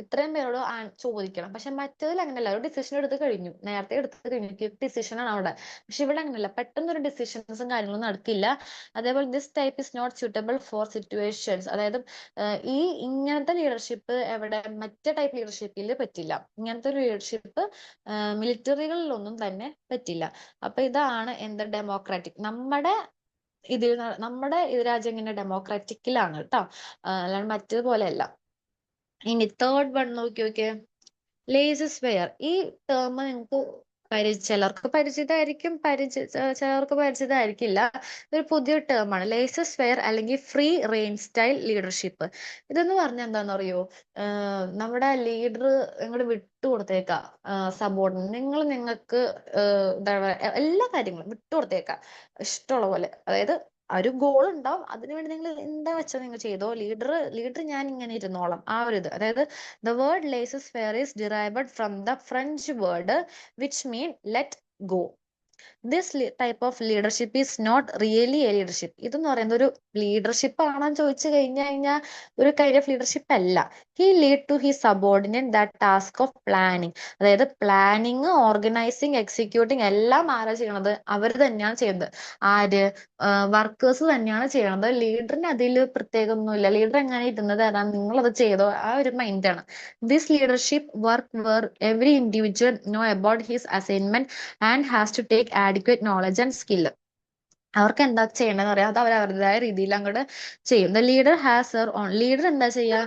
ഇത്രയും പേരോട് ചോദിക്കണം. പക്ഷെ മറ്റേതിൽ അങ്ങനെയല്ല, ഒരു ഡിസിഷൻ എടുത്ത് കഴിഞ്ഞു, നേരത്തെ എടുത്ത് കഴിഞ്ഞു, ക്വിക്ക് ഡിസിഷൻ ആണ് അവിടെ. പക്ഷെ ഇവിടെ അങ്ങനെയല്ല, പെട്ടെന്ന് ഒരു ഡിസിഷൻസും കാര്യങ്ങളും നടക്കില്ല. അതേപോലെ this type is not suitable for situations. അതായത് ഈ ഇങ്ങനത്തെ ലീഡർഷിപ്പ് എവിടെ മറ്റേ ടൈപ്പ് ലീഡർഷിപ്പിൽ പറ്റില്ല. ഇങ്ങനത്തെ ഒരു ലീഡർഷിപ്പ് മിലിറ്ററികളിലൊന്നും തന്നെ പറ്റില്ല. അപ്പൊ ഇതാണ് എന്ത് ഡെമോക്രാറ്റിക്. നമ്മുടെ രാജ്യം ഇങ്ങനെ ഡെമോക്രാറ്റിക്കിലാണ് കേട്ടോ, അല്ലാണ്ട് മറ്റേതുപോലെ അല്ല. ഇനി തേർഡ് വൺ നോക്കിയേ, ലേസസ് ഫെയർ. ഈ ടേം നിങ്ങൾക്ക് ചിലർക്ക് പരിചിതമായിരിക്കും, ചിലർക്ക് പരിചിതമായിരിക്കില്ല. ഇതൊരു പുതിയ ടേമാണ്, ലേസസ് ഫെയർ അല്ലെങ്കിൽ ഫ്രീ റെയിൻ സ്റ്റൈൽ ലീഡർഷിപ്പ്. ഇതെന്ന് പറഞ്ഞാൽ എന്താണെന്ന് അറിയോ, നമ്മുടെ ലീഡർ ഇങ്ങോട്ട് വിട്ടുകൊടുത്തേക്കാം, സബോർഡിനേറ്റ് നിങ്ങൾക്ക് എല്ലാ കാര്യങ്ങളും വിട്ടുകൊടുത്തേക്കാം ഇഷ്ടമുള്ള പോലെ. അതായത് ഒരു ഗോൾ ഉണ്ടാവും, അതിനുവേണ്ടി നിങ്ങൾ എന്താ വെച്ചാൽ നിങ്ങൾ ചെയ്തോ, ലീഡർ ഞാൻ ഇങ്ങനെ ഇരുന്നോളാം, ആ ഒരു ഇത്. അതായത് the word laissez-faire is derived from the French word which mean let go. This type of leadership is not really a leadership. ഇതെന്ന് പറയുന്നത് ഒരു ലീഡർഷിപ്പ് ആണെന്ന് ചോദിച്ചു കഴിഞ്ഞാൽ ഒരു കൈൻഡ് ഓഫ് ലീഡർഷിപ്പ് അല്ല. He lead to he subordinate that task of planning. അതായത് planning, organising, executing എല്ലാം ആരാ ചെയ്യണത്, അവർ തന്നെയാണ് ചെയ്യുന്നത്. ആര്, വർക്കേഴ്സ് തന്നെയാണ് ചെയ്യണത്. ലീഡറിന് അതിൽ പ്രത്യേകം ഒന്നുമില്ല, ലീഡർ എങ്ങനെ ഇരുന്നത് തരാം, നിങ്ങൾ അത് ചെയ്തോ, ആ ഒരു മൈൻഡാണ്. This leadership work where every individual know about his assignment and has to take adequate knowledge and skill. അവർക്ക് എന്താ ചെയ്യേണ്ടതെന്ന് പറയാം, അത് അവർ അവരുടേതായ രീതിയിൽ അങ്ങോട്ട് ചെയ്യും. The leader has her own. Leader എന്താ ചെയ്യുക,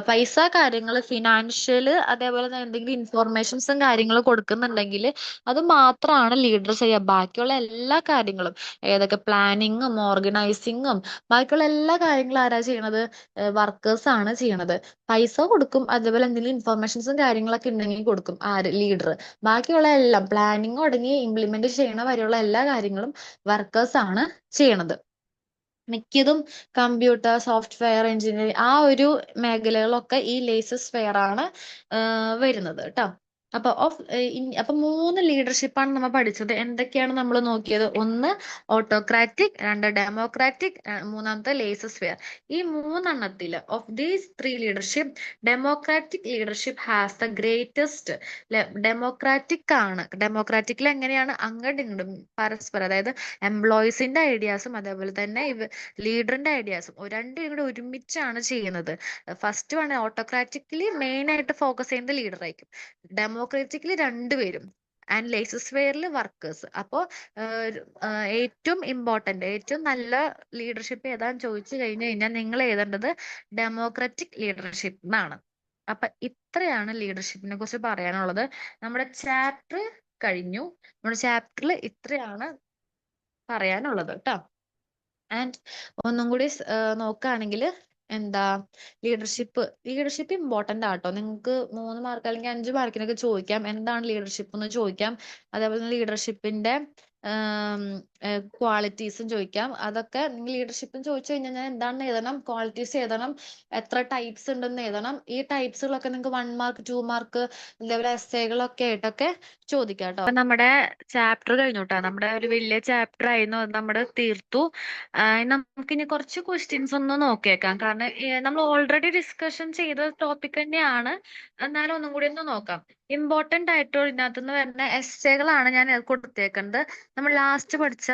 പൈസ കാര്യങ്ങൾ, ഫിനാൻഷ്യൽ, അതേപോലെ തന്നെ എന്തെങ്കിലും ഇൻഫോർമേഷൻസും കാര്യങ്ങളും കൊടുക്കുന്നുണ്ടെങ്കിൽ അത് മാത്രമാണ് ലീഡർ ചെയ്യുക. ബാക്കിയുള്ള എല്ലാ കാര്യങ്ങളും, ഏതൊക്കെ പ്ലാനിങ്ങും ഓർഗനൈസിങ്ങും ബാക്കിയുള്ള എല്ലാ കാര്യങ്ങളും ആരാ ചെയ്യണത്, വർക്കേഴ്സ് ആണ് ചെയ്യണത്. പൈസ കൊടുക്കും, അതേപോലെ എന്തെങ്കിലും ഇൻഫോർമേഷൻസും കാര്യങ്ങളൊക്കെ ഉണ്ടെങ്കിൽ കൊടുക്കും, ആര്, ലീഡർ. ബാക്കിയുള്ള എല്ലാം പ്ലാനിങ് തുടങ്ങി ഇംപ്ലിമെന്റ് ചെയ്യണ വരെയുള്ള എല്ലാ കാര്യങ്ങളും വർക്കേഴ്സ് ആണ് ചെയ്യണത്. മിക്കതും കമ്പ്യൂട്ടർ, സോഫ്റ്റ്വെയർ എഞ്ചിനീയറിംഗ് ആ ഒരു മേഖലകളൊക്കെ ഈ ലേസസ് ഫെയർ ആണ് വരുന്നത് കേട്ടോ. അപ്പൊ 3 ലീഡർഷിപ്പാണ് നമ്മൾ പഠിച്ചത്. എന്തൊക്കെയാണ് നമ്മൾ നോക്കിയത്, ഒന്ന് ഓട്ടോക്രാറ്റിക്, 2 ഡെമോക്രാറ്റിക്, മൂന്നാമത്തെ ലേസസ് ഫെയർ. ഈ 3 of these 3 leadership, democratic leadership has the greatest. ഡെമോക്രാറ്റിക്കിൽ എങ്ങനെയാണ് അങ്ങോട്ടും ഇങ്ങോട്ടും പരസ്പരം, അതായത് എംപ്ലോയീസിന്റെ ഐഡിയാസും അതേപോലെ തന്നെ ലീഡറിന്റെ ഐഡിയാസും രണ്ടും കൂടെ ഒരുമിച്ചാണ് ചെയ്യുന്നത്. ഫസ്റ്റ് വൺ ഓട്ടോക്രാറ്റിക്കലി മെയിൻ ആയിട്ട് ഫോക്കസ് ചെയ്യുന്നത് ലീഡർ ആയിരിക്കും, ഡെമോക്രാറ്റിക്കലി രണ്ടുപേരും, ആൻഡ് ലേസസ് ഫെയറിൽ വർക്കേഴ്സ്. അപ്പോൾ ഏറ്റവും ഇമ്പോർട്ടന്റ്, ഏറ്റവും നല്ല ലീഡർഷിപ്പ് ഏതാന്ന് ചോദിച്ചു കഴിഞ്ഞു കഴിഞ്ഞാൽ നിങ്ങൾ എഴുതേണ്ടത് ഡെമോക്രാറ്റിക് ലീഡർഷിപ്പ് എന്നാണ്. അപ്പൊ ഇത്രയാണ് ലീഡർഷിപ്പിനെ കുറിച്ച് പറയാനുള്ളത്. നമ്മുടെ ചാപ്റ്റർ കഴിഞ്ഞു. നമ്മുടെ ചാപ്റ്ററിൽ ഇത്രയാണ് പറയാനുള്ളത് കേട്ടോ. ആൻഡ് ഒന്നും കൂടി നോക്കുകയാണെങ്കിൽ എന്താ ലീഡർഷിപ്പ് ഇമ്പോർട്ടന്റ് ആട്ടോ. നിങ്ങൾക്ക് 3 മാർക്ക് അല്ലെങ്കിൽ 5 മാർക്കിനൊക്കെ ചോദിക്കാം എന്താണ് ലീഡർഷിപ്പ് എന്ന് ചോദിക്കാം. അതേപോലെ തന്നെ ലീഡർഷിപ്പിന്റെ ക്വാളിറ്റീസും ചോദിക്കാം. അതൊക്കെ നിങ്ങൾ ലീഡർഷിപ്പും ചോദിച്ചു കഴിഞ്ഞാൽ എന്താണെന്ന് എഴുതണം, ക്വാളിറ്റീസ് എഴുതണം, എത്ര ടൈപ്സ് ഉണ്ടെന്ന് എഴുതണം. ഈ ടൈപ്സുകളൊക്കെ നിങ്ങൾക്ക് 1 മാർക്ക് 2 മാർക്ക് ഇതേപോലെ എസ്സേകളൊക്കെ ആയിട്ടൊക്കെ ചോദിക്കാം കേട്ടോ. അപ്പൊ നമ്മുടെ ചാപ്റ്റർ കഴിഞ്ഞു കേട്ടോ. നമ്മുടെ ഒരു വലിയ ചാപ്റ്റർ ആയിരുന്നു, അത് നമ്മൾ തീർത്തു. നമുക്കിനി കുറച്ച് ക്വസ്റ്റ്യൻസ് ഒന്ന് നോക്കിയേക്കാം. കാരണം നമ്മൾ ഓൾറെഡി ഡിസ്കഷൻ ചെയ്ത ടോപ്പിക് തന്നെയാണ്, എന്നാലും ഒന്നും കൂടി ഒന്ന് നോക്കാം. ഇമ്പോർട്ടന്റ് ആയിട്ട് ഇതിനകത്ത് നിന്ന് വരുന്ന എസ്സേകളാണ് ഞാൻ കൊടുത്തേക്കുന്നത്. നമ്മൾ ലാസ്റ്റ് പഠിച്ച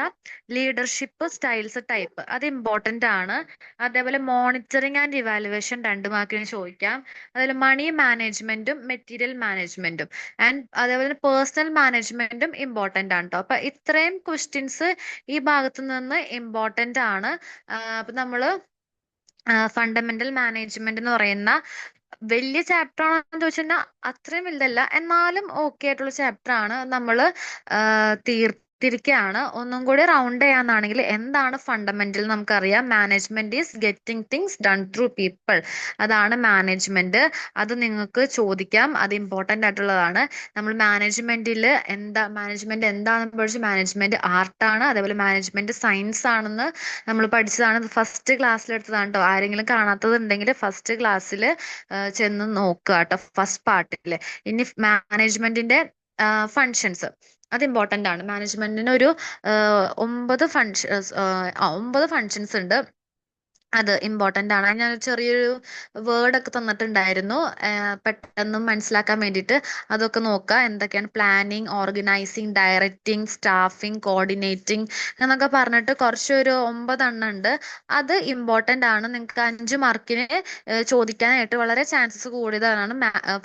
ലീഡർഷിപ്പ് സ്റ്റൈൽസ് ടൈപ്പ് അത് ഇമ്പോർട്ടന്റ് ആണ്. അതേപോലെ മോണിറ്ററിങ് ആൻഡ് ഇവാലുവേഷൻ 2 മാർക്കിന് ചോദിക്കാം. അതേപോലെ മണി മാനേജ്മെന്റും മെറ്റീരിയൽ മാനേജ്മെന്റും ആൻഡ് അതേപോലെ പേഴ്സണൽ മാനേജ്മെന്റും ഇമ്പോർട്ടന്റ് ആണ് കേട്ടോ. അപ്പൊ ഇത്രയും ക്വസ്റ്റ്യൻസ് ഈ ഭാഗത്ത് നിന്ന് ഇമ്പോർട്ടന്റ് ആണ്. അപ്പൊ നമ്മള് ഫണ്ടമെന്റൽ മാനേജ്മെന്റ് എന്ന് പറയുന്ന വലിയ ചാപ്റ്റർ ആണെന്ന് ചോദിച്ചാൽ അത്രയും വലുതല്ല, എന്നാലും ഓക്കെ ആയിട്ടുള്ള ചാപ്റ്റർ ആണ്. നമ്മള് തീർത്തിരിക്കുകയാണ്. ഒന്നും കൂടി റൗണ്ട് ചെയ്യാന്നാണെങ്കിൽ എന്താണ് ഫണ്ടമെന്റൽ നമുക്കറിയാം. Management is getting things done through people, അതാണ് മാനേജ്മെന്റ്. അത് നിങ്ങൾക്ക് ചോദിക്കാം, അത് ഇമ്പോർട്ടന്റ് ആയിട്ടുള്ളതാണ്. നമ്മൾ മാനേജ്മെന്റ് എന്താണെന്ന് പഠിച്ചു. മാനേജ്മെന്റ് ആർട്ടാണ്, അതേപോലെ മാനേജ്മെന്റ് സയൻസ് ആണെന്ന് നമ്മൾ പഠിച്ചതാണ്. ഫസ്റ്റ് ക്ലാസ്സിൽ എടുത്തതാണ് കേട്ടോ. ആരെങ്കിലും കാണാത്തത് ഉണ്ടെങ്കിൽ ഫസ്റ്റ് ക്ലാസ്സിൽ ചെന്ന് നോക്കുക കേട്ടോ, ഫസ്റ്റ് പാർട്ടില്. ഇനി മാനേജ്മെന്റിന്റെ ഫങ്ഷൻസ് അത് ഇമ്പോർട്ടന്റ് ആണ്. മാനേജ്മെന്റിന് ഒരു 9 ഫങ്ഷൻസ് ഉണ്ട്, അത് ഇമ്പോർട്ടന്റ് ആണ്. ഞാൻ ചെറിയൊരു വേർഡ് ഒക്കെ തന്നിട്ടുണ്ടായിരുന്നു പെട്ടെന്ന് മനസ്സിലാക്കാൻ വേണ്ടിയിട്ട്. അതൊക്കെ നോക്കുക. എന്തൊക്കെയാണ് planning, organising, directing, staffing, coordinating എന്നൊക്കെ പറഞ്ഞിട്ട് കുറച്ചൊരു 9 എണ്ണം ഉണ്ട്. അത് ഇമ്പോർട്ടന്റ് ആണ്. നിങ്ങൾക്ക് 5 മാർക്കിന് ചോദിക്കാനായിട്ട് വളരെ ചാൻസസ് കൂടിയതാണ്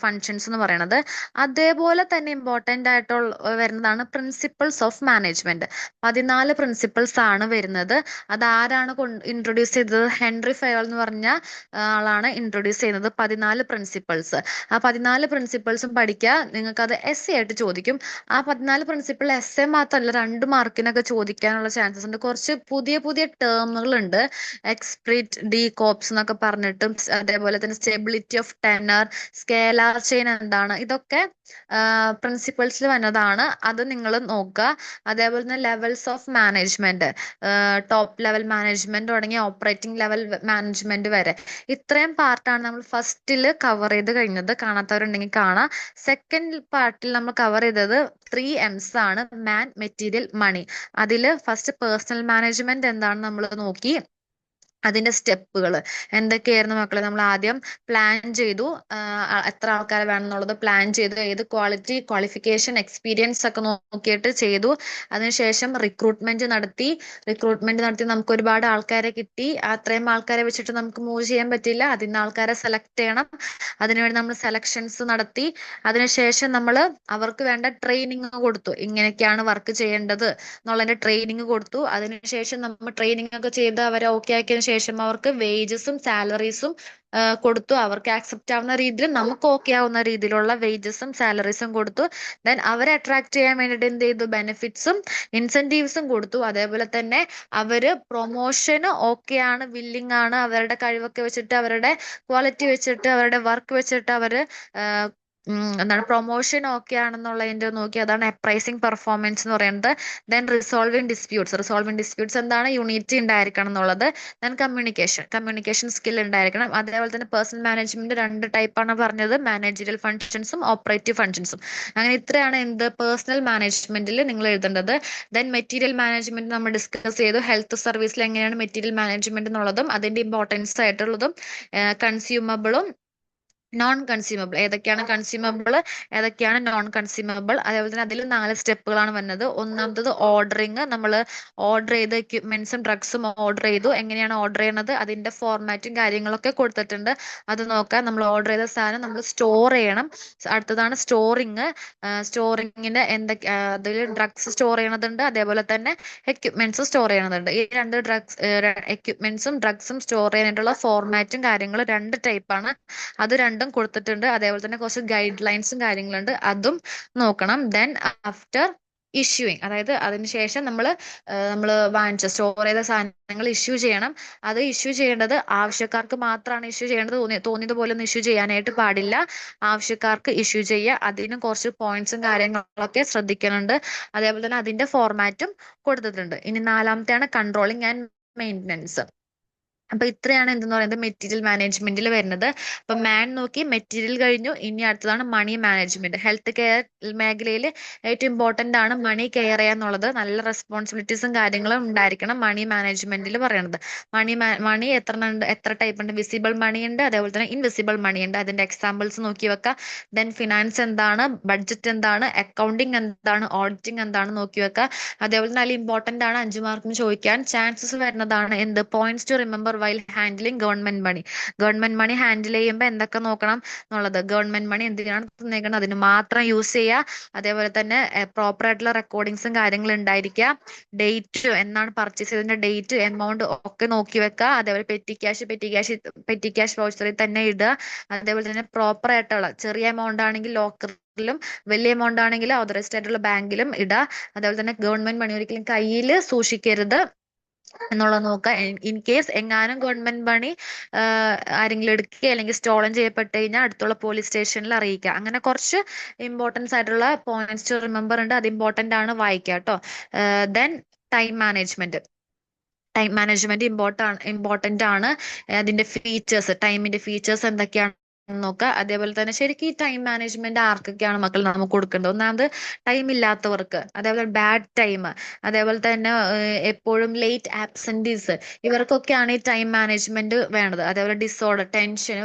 ഫങ്ഷൻസ് എന്ന് പറയുന്നത്. അതേപോലെ തന്നെ ഇമ്പോർട്ടന്റ് ആയിട്ടുള്ള വരുന്നതാണ് പ്രിൻസിപ്പിൾസ് ഓഫ് മാനേജ്മെന്റ്. 14 പ്രിൻസിപ്പിൾസ് ആണ് വരുന്നത്. അത് ആരാണ് ഇൻട്രൊഡ്യൂസ് ചെയ്തത്? ഹെൻറി ഫയൽ എന്ന് പറഞ്ഞ ആളാണ് ഇൻട്രൊഡ്യൂസ് ചെയ്യുന്നത് 14 പ്രിൻസിപ്പിൾസ്. ആ 14 പ്രിൻസിപ്പിൾസും പഠിക്കുക. നിങ്ങൾക്ക് അത് എസ് ആയിട്ട് ചോദിക്കും. ആ 14 പ്രിൻസിപ്പിൾ എസ് മാത്രമല്ല 2 മാർക്കിനൊക്കെ ചോദിക്കാനുള്ള ചാൻസസ് ഉണ്ട്. കുറച്ച് പുതിയ പുതിയ ടേമുകൾ ഉണ്ട്, എക്സ്പ്രിറ്റ്, ഡീകോപ്സ് എന്നൊക്കെ പറഞ്ഞിട്ടും. അതേപോലെ തന്നെ stability of tenor, scalar chain എന്താണ്, ഇതൊക്കെ പ്രിൻസിപ്പിൾസിൽ വന്നതാണ്. അത് നിങ്ങൾ നോക്കുക. അതേപോലെ തന്നെ levels of management, top level management തുടങ്ങി ഓപ്പറേറ്റിംഗ് ലെവൽ മാനേജ്മെന്റ് വരെ ഇത്രയും പാർട്ടാണ് നമ്മൾ ഫസ്റ്റിൽ കവർ ചെയ്ത് കഴിഞ്ഞത്. കാണാത്തവരുണ്ടെങ്കിൽ കാണാം. സെക്കൻഡ് പാർട്ടിൽ നമ്മൾ കവർ ചെയ്തത് 3 M's ആണ്, മാൻ, മെറ്റീരിയൽ, മണി. അതിൽ ഫസ്റ്റ് പേഴ്സണൽ മാനേജ്മെന്റ് എന്താണെന്ന് നമ്മൾ നോക്കി. അതിന്റെ സ്റ്റെപ്പുകൾ എന്തൊക്കെയായിരുന്നു മക്കളെ? നമ്മൾ ആദ്യം പ്ലാൻ ചെയ്തു, എത്ര ആൾക്കാരെ വേണം എന്നുള്ളത് പ്ലാൻ ചെയ്തു, ഏത് ക്വാളിഫിക്കേഷൻ, എക്സ്പീരിയൻസ് ഒക്കെ നോക്കിയിട്ട് ചെയ്തു. അതിനുശേഷം റിക്രൂട്ട്മെന്റ് നടത്തി നമുക്ക് ഒരുപാട് ആൾക്കാരെ കിട്ടി. അത്രയും ആൾക്കാരെ വെച്ചിട്ട് നമുക്ക് മൂവ് ചെയ്യാൻ പറ്റില്ല. അതിന് ആൾക്കാരെ സെലക്ട് ചെയ്യണം. അതിനുവേണ്ടി നമ്മൾ സെലക്ഷൻസ് നടത്തി. അതിനുശേഷം നമ്മൾ അവർക്ക് വേണ്ട ട്രെയിനിങ് കൊടുത്തു. ഇങ്ങനെയൊക്കെയാണ് വർക്ക് ചെയ്യേണ്ടത് എന്നുള്ളതിന്റെ ട്രെയിനിങ് കൊടുത്തു. അതിനുശേഷം നമ്മൾ ട്രെയിനിങ് ഒക്കെ ചെയ്ത് അവരെ ഓക്കെ ആക്കിയതിനു ശേഷം അവർക്ക് വേജസും സാലറീസും കൊടുത്തു. അവർക്ക് ആക്സെപ്റ്റ് ആവുന്ന രീതിയിൽ, നമുക്ക് ഓക്കെ ആവുന്ന രീതിയിലുള്ള വേജസും സാലറീസും കൊടുത്തു. ദെൻ അവരെ അട്രാക്ട് ചെയ്യാൻ വേണ്ടിയിട്ട് എന്ത് ചെയ്തു? ബെനിഫിറ്റ്സും ഇൻസെന്റീവ്സും കൊടുത്തു. അതേപോലെ തന്നെ അവര് പ്രൊമോഷന് ഓക്കെ ആണ്, വില്ലിങ് ആണ്. അവരുടെ കഴിവൊക്കെ വെച്ചിട്ട്, അവരുടെ ക്വാളിറ്റി വെച്ചിട്ട്, അവരുടെ വർക്ക് വെച്ചിട്ട് അവര് എന്താണ് പ്രൊമോഷൻ ഓക്കെ ആണെന്നുള്ളതിന്റെ നോക്കി. അതാണ് അപ്രൈസിങ് പെർഫോമൻസ് എന്ന് പറയുന്നത്. ദെൻ റിസോൾവിങ് ഡിസ്പ്യൂട്ട്സ് എന്താണ്? യൂണിറ്റി ഉണ്ടായിരിക്കണം എന്നുള്ളത്. ദെൻ കമ്മ്യൂണിക്കേഷൻ സ്കിൽ ഉണ്ടായിരിക്കണം. അതേപോലെ തന്നെ പേഴ്സണൽ മാനേജ്മെന്റ് 2 ടൈപ്പാണ് പറഞ്ഞത്, മാനേജറിയൽ ഫങ്ഷൻസും ഓപ്പറേറ്റീവ് ഫങ്ഷൻസും. അങ്ങനെ ഇത്രയാണ് എന്ത് പേഴ്സണൽ മാനേജ്മെന്റിൽ നിങ്ങൾ എഴുതേണ്ടത്. ദെൻ മെറ്റീരിയൽ മാനേജ്മെന്റ് നമ്മൾ ഡിസ്കസ് ചെയ്തു. ഹെൽത്ത് സർവീസിൽ എങ്ങനെയാണ് മെറ്റീരിയൽ മാനേജ്മെന്റ് എന്നുള്ളതും അതിന്റെ ഇമ്പോർട്ടൻസ് ആയിട്ടുള്ളതും. കൺസ്യൂമബിളും നോൺ കൺസ്യൂമബിൾ, ഏതൊക്കെയാണ് കൺസ്യൂമബിൾ, ഏതൊക്കെയാണ് നോൺ കൺസ്യൂമബിൾ. അതേപോലെ തന്നെ അതിൽ 4 സ്റ്റെപ്പുകളാണ് വരുന്നത്. ഒന്നാമത്തത് ഓർഡറിങ്. നമ്മൾ ഓർഡർ ചെയ്ത് എക്യുപ്മെന്റ്സും ഡ്രഗ്സും ഓർഡർ ചെയ്തു. എങ്ങനെയാണ് ഓർഡർ ചെയ്യുന്നത്, അതിന്റെ ഫോർമാറ്റും കാര്യങ്ങളൊക്കെ കൊടുത്തിട്ടുണ്ട്. അത് നോക്കാം. നമ്മൾ ഓർഡർ ചെയ്ത സാധനം നമ്മൾ സ്റ്റോർ ചെയ്യണം. അടുത്തതാണ് സ്റ്റോറിങ്ങിന്റെ എന്തൊക്കെ, അതിൽ ഡ്രഗ്സ് സ്റ്റോർ ചെയ്യണതുണ്ട്, അതേപോലെ തന്നെ എക്യുപ്മെന്റ്സ് സ്റ്റോർ ചെയ്യണതുണ്ട്. ഈ 2 എക്യുപ്മെന്റ്സും ഡ്രഗ്സും സ്റ്റോർ ചെയ്യാനായിട്ടുള്ള ഫോർമാറ്റും കാര്യങ്ങളും 2 ടൈപ്പാണ്. അത് 2 കൊടുത്തിട്ടുണ്ട്. അതേപോലെ തന്നെ കുറച്ച് ഗൈഡ് ലൈൻസും കാര്യങ്ങളുണ്ട്, അതും നോക്കണം. ദെൻ ആഫ്റ്റർ ഇഷ്യൂയിങ്, അതായത് അതിനുശേഷം നമ്മൾ വാങ്ങിച്ച സ്റ്റോർ ചെയ്ത സാധനങ്ങൾ ഇഷ്യൂ ചെയ്യണം. അത് ഇഷ്യൂ ചെയ്യേണ്ടത് ആവശ്യക്കാർക്ക് മാത്രമാണ് ഇഷ്യൂ ചെയ്യേണ്ടത്. തോന്നിയത് പോലെ ഒന്നും ഇഷ്യൂ ചെയ്യാനായിട്ട് പാടില്ല. ആവശ്യക്കാർക്ക് ഇഷ്യൂ ചെയ്യുക. അതിനും കുറച്ച് പോയിന്റ്സും കാര്യങ്ങളൊക്കെ ശ്രദ്ധിക്കുന്നുണ്ട്. അതേപോലെ തന്നെ അതിന്റെ ഫോർമാറ്റും കൊടുത്തിട്ടുണ്ട്. ഇനി നാലാമത്തെയാണ് കൺട്രോളിങ് ആൻഡ് മെയിൻ്റനൻസ്. അപ്പൊ ഇത്രയാണ് എന്തെന്ന് പറയുന്നത് മെറ്റീരിയൽ മാനേജ്മെന്റിൽ വരുന്നത്. അപ്പൊ മാൻ നോക്കി, മെറ്റീരിയൽ കഴിഞ്ഞു. ഇനി അടുത്തതാണ് മണി മാനേജ്മെന്റ്. ഹെൽത്ത് കെയർ മേഖലയിൽ ഏറ്റവും ഇമ്പോർട്ടന്റ് ആണ് മണി കെയർ ചെയ്യാന്നുള്ളത്. നല്ല റെസ്പോൺസിബിലിറ്റീസും കാര്യങ്ങളും ഉണ്ടായിരിക്കണം മണി മാനേജ്മെന്റിൽ പറയണത്. മണി എത്ര ടൈപ്പ് ഉണ്ട്? വിസിബിൾ മണി ഉണ്ട്, അതേപോലെ തന്നെ ഇൻവിസിബിൾ മണി ഉണ്ട്. അതിന്റെ എക്സാമ്പിൾസ് നോക്കി വെക്കുക. ദെൻ ഫിനാൻസ് എന്താണ്, ബഡ്ജറ്റ് എന്താണ്, അക്കൗണ്ടിങ് എന്താണ്, ഓഡിറ്റിംഗ് എന്താണ് നോക്കി വെക്കുക. അതേപോലെ തന്നെ നല്ല ഇമ്പോർട്ടന്റ് ആണ്, 5 മാർക്കിന് ചോദിക്കാൻ ചാൻസസ് വരുന്നതാണ് എന്ത്? Points to remember while handling government money. Government money handle ചെയ്യുമ്പോൾ എന്തൊക്കെ നോക്കണം എന്നുള്ളത്. ഗവൺമെന്റ് മണി എന്തിനാണ് തന്നേക്കുന്നത് അതിന് മാത്രം യൂസ് ചെയ്യുക. അതേപോലെ തന്നെ പ്രോപ്പർ ആയിട്ടുള്ള റെക്കോർഡിങ്സും കാര്യങ്ങളും ഉണ്ടായിരിക്കുക. ഡേറ്റ്, എന്നാണ് പർച്ചേസ് ചെയ്തതിന്റെ ഡേറ്റ്, എമൗണ്ട് ഒക്കെ നോക്കി വെക്കുക. അതേപോലെ പെറ്റി ക്യാഷ് വൗച്ചറിൽ തന്നെ ഇടുക. അതേപോലെ തന്നെ പ്രോപ്പർ ആയിട്ടുള്ള ചെറിയ എമൗണ്ട് ആണെങ്കിൽ ലോക്കറിലും, വലിയ എമൗണ്ട് ആണെങ്കിൽ ഓതറൈസ്ഡ് ആയിട്ടുള്ള ബാങ്കിലും ഇടുക. അതേപോലെ തന്നെ ഗവൺമെന്റ് മണി ഒരിക്കലും കയ്യിൽ സൂക്ഷിക്കരുത് എന്നുള്ളത് നോക്കുക. ഇൻ കേസ് എങ്ങാനും ഗവൺമെന്റ് മണി ആരെങ്കിലും എടുക്കുക അല്ലെങ്കിൽ സ്റ്റോളൻ ചെയ്യപ്പെട്ട് കഴിഞ്ഞാൽ അടുത്തുള്ള പോലീസ് സ്റ്റേഷനിൽ അറിയിക്കുക. അങ്ങനെ കുറച്ച് ഇമ്പോർട്ടൻസ് ആയിട്ടുള്ള പോയിന്റ്സ് ടു റിമെമ്പർ ഉണ്ട്. അത് ഇമ്പോർട്ടന്റ് ആണ്, വായിക്കുക കേട്ടോ. Then time management. Time management important ആണ്. അതിന്റെ ഫീച്ചേഴ്സ്, ടൈമിന്റെ ഫീച്ചേഴ്സ് എന്തൊക്കെയാണ് നോക്കുക. അതേപോലെ തന്നെ ശരിക്കും ഈ ടൈം മാനേജ്മെന്റ് ആർക്കൊക്കെയാണ് മക്കൾ നമുക്ക് കൊടുക്കേണ്ടത്? ഒന്നാമത് ടൈം ഇല്ലാത്തവർക്ക്, അതേപോലെ ബാഡ് ടൈം, അതേപോലെ തന്നെ എപ്പോഴും ലേറ്റ് ആബ്സെന്റീസ്, ഇവർക്കൊക്കെയാണ് ഈ ടൈം മാനേജ്മെന്റ് വേണ്ടത്. അതേപോലെ ഡിസോർഡർ, ടെൻഷൻ,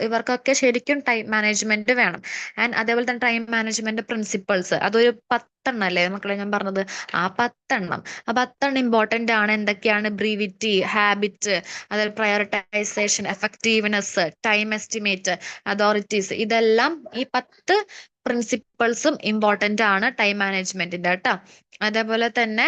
ഇവർക്കൊക്കെ ശരിക്കും ടൈം മാനേജ്മെന്റ് വേണം. ആൻഡ് അതേപോലെ തന്നെ ടൈം മാനേജ്മെന്റ് പ്രിൻസിപ്പൾസ്, അതൊരു 10 എണ്ണം അല്ലേ മക്കളെ ഞാൻ പറഞ്ഞത്? ആ 10 എണ്ണം. ആ 10 എണ്ണം ഇമ്പോർട്ടന്റ് ആണ്. എന്തൊക്കെയാണ്? ബ്രീവിറ്റി, ഹാബിറ്റ്, അതായത് prioritisation, effectiveness, time estimate, authorities, ഇതെല്ലാം ഈ 10 പ്രിൻസിപ്പൾസും ഇമ്പോർട്ടന്റ് ആണ് ടൈം മാനേജ്മെന്റിന്റെ കേട്ടോ. അതേപോലെ തന്നെ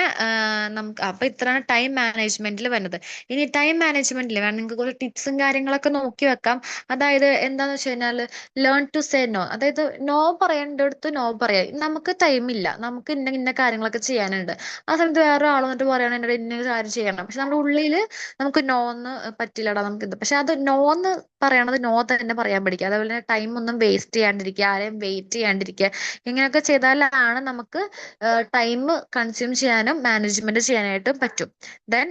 നമുക്ക് അപ്പൊ ഇത്രയാണ് ടൈം മാനേജ്മെന്റിൽ വരുന്നത്. ഇനി ടൈം മാനേജ്മെന്റിൽ വേണം നിങ്ങൾക്ക് കുറച്ച് ടിപ്സും കാര്യങ്ങളൊക്കെ നോക്കി വെക്കാം. അതായത് എന്താന്ന് വെച്ച് കഴിഞ്ഞാൽ ലേൺ ടു സേ നോ. അതായത് നോ പറയേണ്ടടുത്ത് നോ പറയാം. നമുക്ക് ടൈം ഇല്ല, നമുക്ക് ഇന്ന ഇന്ന കാര്യങ്ങളൊക്കെ ചെയ്യാനുണ്ട്. ആ സമയത്ത് വേറെ ആൾ വന്നിട്ട് പറയണം എന്നോട് ഇന്ന കാര്യം ചെയ്യണം. പക്ഷെ നമ്മുടെ ഉള്ളില് നമുക്ക് നോ എന്ന് പറ്റില്ലടാ നമുക്ക് ഇത്. പക്ഷെ അത് നോ എന്ന് പറയണത് നോ തന്നെ പറയാൻ പഠിക്കുക. അതേപോലെ തന്നെ ടൈം ഒന്നും വേസ്റ്റ് ചെയ്യാണ്ടിരിക്കുക, ആരെയും വെയിറ്റ് ചെയ്യാണ്ടിരിക്കുക. ഇങ്ങനെയൊക്കെ ചെയ്താലാണ് നമുക്ക് ടൈം കൺസ്യൂം ചെയ്യാനും മാനേജ്മെന്റ് ചെയ്യാനായിട്ടും പറ്റും. ദെൻ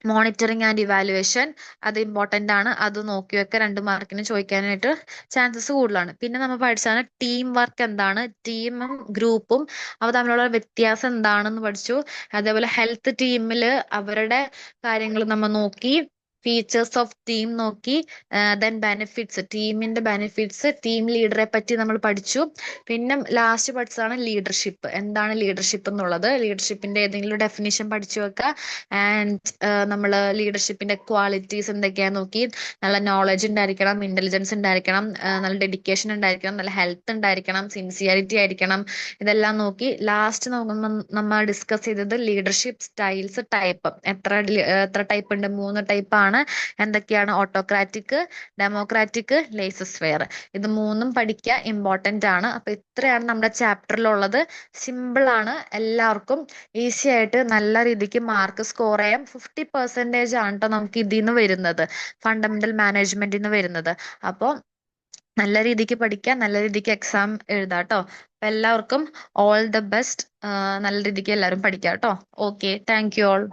മോണിറ്ററിങ് ആൻഡ് ഇവാലുവേഷൻ, അത് ഇമ്പോർട്ടന്റ് ആണ്. അത് നോക്കി വെക്കുക. 2 മാർക്കിന് ചോദിക്കാനായിട്ട് ചാൻസസ് കൂടുതലാണ്. പിന്നെ നമ്മൾ പഠിച്ചാണ് ടീം വർക്ക് എന്താണ്, ടീമും ഗ്രൂപ്പും അവ തമ്മിലുള്ള വ്യത്യാസം എന്താണെന്ന് പഠിച്ചു. അതേപോലെ ഹെൽത്ത് ടീമിൽ അവരുടെ കാര്യങ്ങൾ നമ്മൾ നോക്കി. ഫീച്ചേഴ്സ് ഓഫ് ടീം നോക്കി. ദെൻ ബെനിഫിറ്റ്സ്, ടീമിന്റെ ബെനിഫിറ്റ്സ്, ടീം ലീഡറെ പറ്റി നമ്മൾ പഠിച്ചു. പിന്നെ ലാസ്റ്റ് പഠിച്ചതാണ് ലീഡർഷിപ്പ്. എന്താണ് ലീഡർഷിപ്പ് എന്നുള്ളത്? ലീഡർഷിപ്പിന്റെ ഏതെങ്കിലും ഡെഫിനിഷൻ പഠിച്ചു വെക്കുക. ആൻഡ് നമ്മൾ ലീഡർഷിപ്പിന്റെ ക്വാളിറ്റീസ് എന്തൊക്കെയാന്ന് നോക്കി. നല്ല നോളജ് ഉണ്ടായിരിക്കണം, ഇന്റലിജൻസ് ഉണ്ടായിരിക്കണം, നല്ല ഡെഡിക്കേഷൻ ഉണ്ടായിരിക്കണം, നല്ല ഹെൽത്ത് ഉണ്ടായിരിക്കണം, സിൻസിയറിറ്റി ആയിരിക്കണം. ഇതെല്ലാം നോക്കി ലാസ്റ്റ് നമ്മൾ ഡിസ്കസ് ചെയ്തത് ലീഡർഷിപ്പ് സ്റ്റൈൽസ്, ടൈപ്പ്. എത്ര ടൈപ്പ് ഉണ്ട്? 3 ടൈപ്പാണ്. എന്തൊക്കെയാണ്? Autocratic, democratic, laces fair. ഇത് 3ഉം പഠിക്കുക, ഇമ്പോർട്ടന്റ് ആണ്. അപ്പൊ ഇത്രയാണ് നമ്മുടെ ചാപ്റ്ററിലുള്ളത്. സിമ്പിൾ ആണ്, എല്ലാവർക്കും ഈസി ആയിട്ട് നല്ല രീതിക്ക് മാർക്ക് സ്കോർ ചെയ്യാം. 50% ആണ് കേട്ടോ നമുക്ക് ഇതിൽ നിന്ന് വരുന്നത്, ഫണ്ടമെന്റൽ മാനേജ്മെന്റിൽ നിന്ന് വരുന്നത്. അപ്പോൾ നല്ല രീതിക്ക് പഠിക്കാം, നല്ല രീതിക്ക് എക്സാം എഴുതാം കേട്ടോ. അപ്പൊ എല്ലാവർക്കും ഓൾ ദ ബെസ്റ്റ്. നല്ല രീതിക്ക് എല്ലാവരും പഠിക്കാം കേട്ടോ. Okay, thank you all.